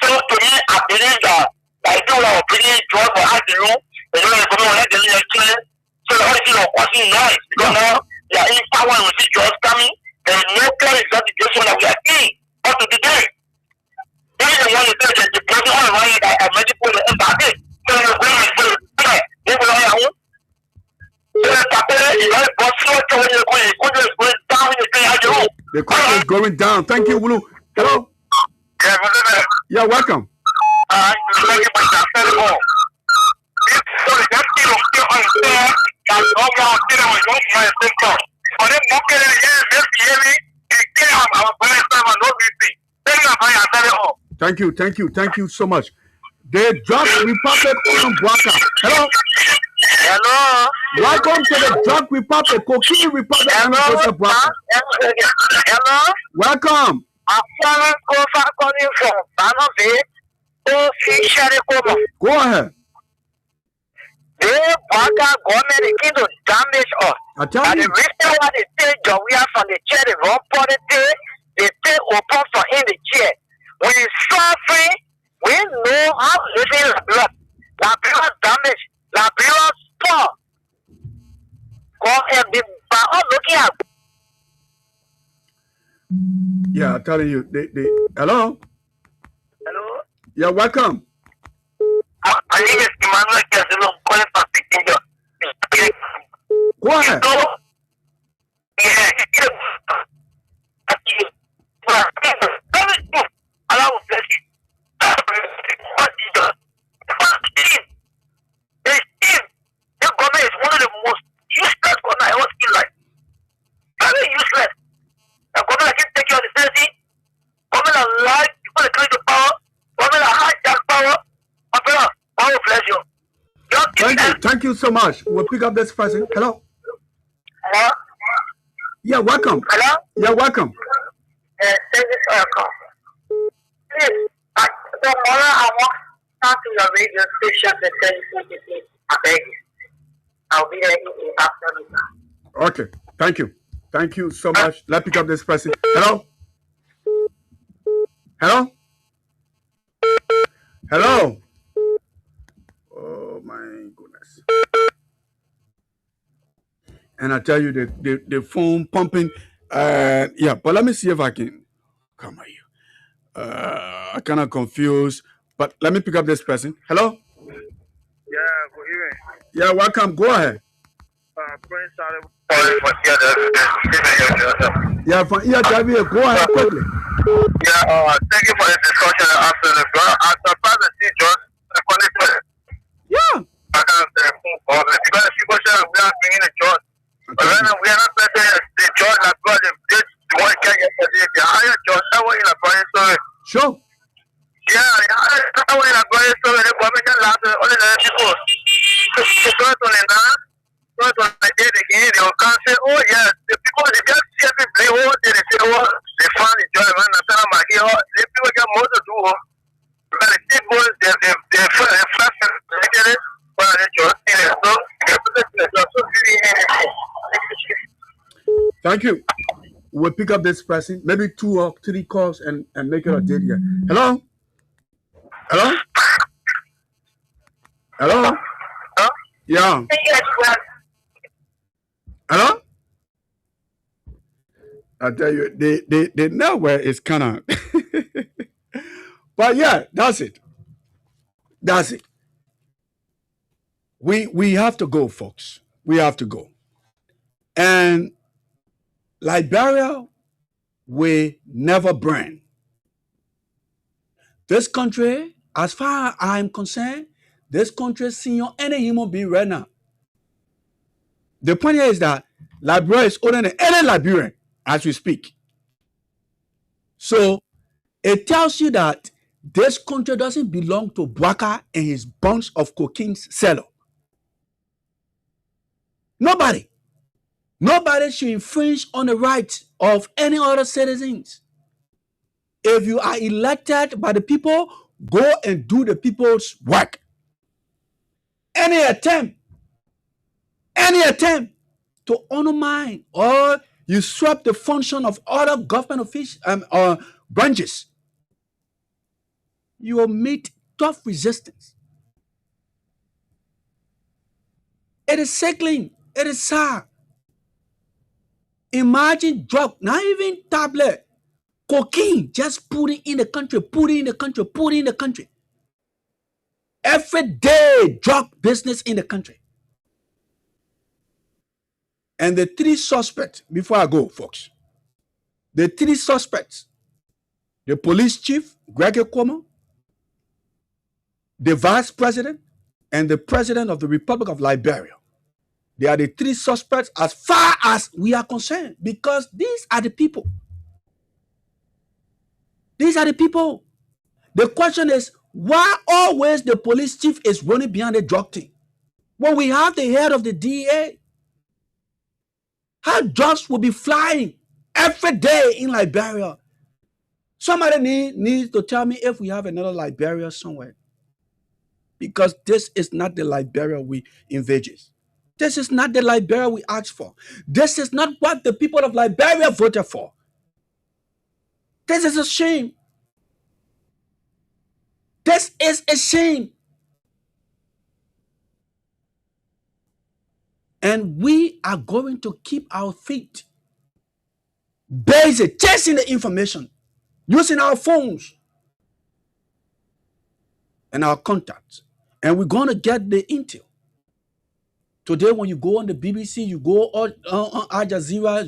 So to me, I believe that I do have a pretty drug for afternoon. You know, you don't let the little kill. So the whole thing of watching nice. Because now they are in power and we see drugs coming. There is no clear investigation that we are seeing up to today. Even the one who said that the person all around that are medical impacted. So you're going to say, yeah, they will not have one. So the capital is very possible when you're going down in the thing as you know. The country is going down. Thank you, Wulu. Hello? You're welcome. Thank you for that. So the just keep on there that all our children will go for a sector. For them, not getting Thank you so much. The Drug Republic on Bwaka. Hello. Hello. Welcome to the Drug Republic, Cocaine Republic. Hello. Welcome. I'm calling from Banovi. Go ahead. The Bwaka government is to damage us. I tell and you. the reason why they take John Weir from the chair, they run politics, they take open for in the chair. We suffering, we know how living Liberia damage, Liberia poor. God help them by all looking at. Yeah, I'm telling you. Hello? Hello? You're welcome. My name is Emmanuel Kazilon, calling from Peking. Go ahead. brother. God will bless you. Thank you so much. We'll pick up this person. Hello. Hello? Yeah, welcome. Hello? Yeah, welcome. Thank you for your call. Please, tomorrow I want to talk to your radio station to tell you something, please. I beg you. I'll be there in the afternoon. Okay, thank you. Thank you so much. Let's pick up this person. Hello? Hello? Hello? Oh my goodness. And I tell you, the phone pumping. Yeah, but let me see if I can come at you. I kind of confused, but let me pick up this person. Hello? Yeah, good evening. Yeah, welcome. Go ahead. Prince Saleh. Yeah, from here, go ahead quickly. Yeah, thank you for the discussion afternoon, bro. I'm surprised to see John connected. Yeah. Because people say we are bringing the John. But then we are not present the John that brought the one guy yesterday. The higher John, someone in a body story. Sure. Yeah, someone in a body story. The government last only the people. So go to the now. Go to the day again. They will come say, oh yes, the people they just see every day. Oh, they say, oh, they found the John man. That's what I'm here. The people get more to do. But the people they fast they get it. But they just thank you. We'll pick up this person, maybe 2 or 3 calls and make it a day here. Hello? Hello? Hello? Huh? Yeah. Hello? I tell you, the nowhere is kind of but yeah, that's it. That's it. We have to go, folks. We have to go. And Liberia will never burn. This country, as far as I'm concerned, this country senior any human being right now. The point here is that Liberia is older than any Liberian as we speak. So it tells you that this country doesn't belong to Bwaka and his bunch of cocaine seller. Nobody should infringe on the rights of any other citizens. If you are elected by the people, go and do the people's work. Any attempt to undermine or usurp the function of other government officials or branches, you will meet tough resistance. It is sickening. It is sad. Imagine drug, not even tablet, cocaine, just put it in the country. Every day, drug business in the country. And the 3 suspects, before I go, folks, the 3 suspects, the police chief, Greg Cuomo, the vice president, and the president of the Republic of Liberia. They are the 3 suspects as far as we are concerned, because these are the people. These are the people. The question is, why always the police chief is running behind the drug thing? When we have the head of the DEA, how drugs will be flying every day in Liberia? Somebody needs to tell me if we have another Liberia somewhere. Because this is not the Liberia we envisage. This is not the Liberia we asked for. This is not what the people of Liberia voted for. This is a shame. This is a shame. And we are going to keep our feet busy chasing the information, using our phones and our contacts. And we're going to get the intel. Today, when you go on the BBC, you go on Al Jazeera,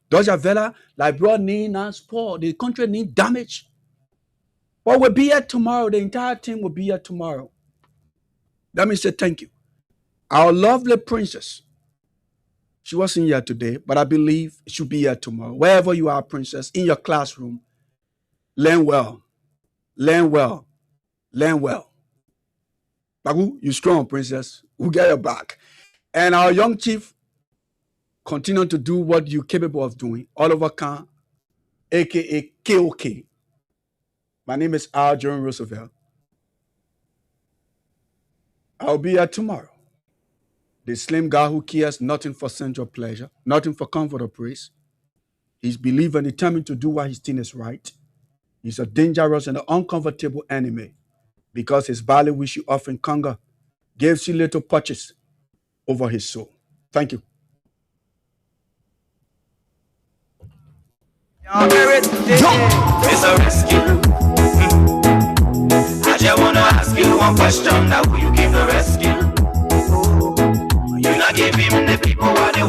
Deutsche Welle, Liberia need sport. The country need damage. But we'll be here tomorrow. The entire team will be here tomorrow. Let me say thank you. Our lovely princess, she wasn't here today, but I believe she'll be here tomorrow. Wherever you are, princess, in your classroom, learn well. Learn well. Learn well. Bagu, you strong, princess. We'll get your back. And our young chief, continue to do what you're capable of doing. Oliver Khan, aka KOK. My name is Al Jerome Roosevelt. I'll be here tomorrow. The slim guy who cares nothing for sensual pleasure, nothing for comfort or praise. He's believed and determined to do what he thinks is right. He's a dangerous and uncomfortable enemy because his valley which you often conquer gives you little purchase over his soul. Thank you. It's a rescue. I just wanna ask you one question. Now, will you give the rescue? You not give him the people what they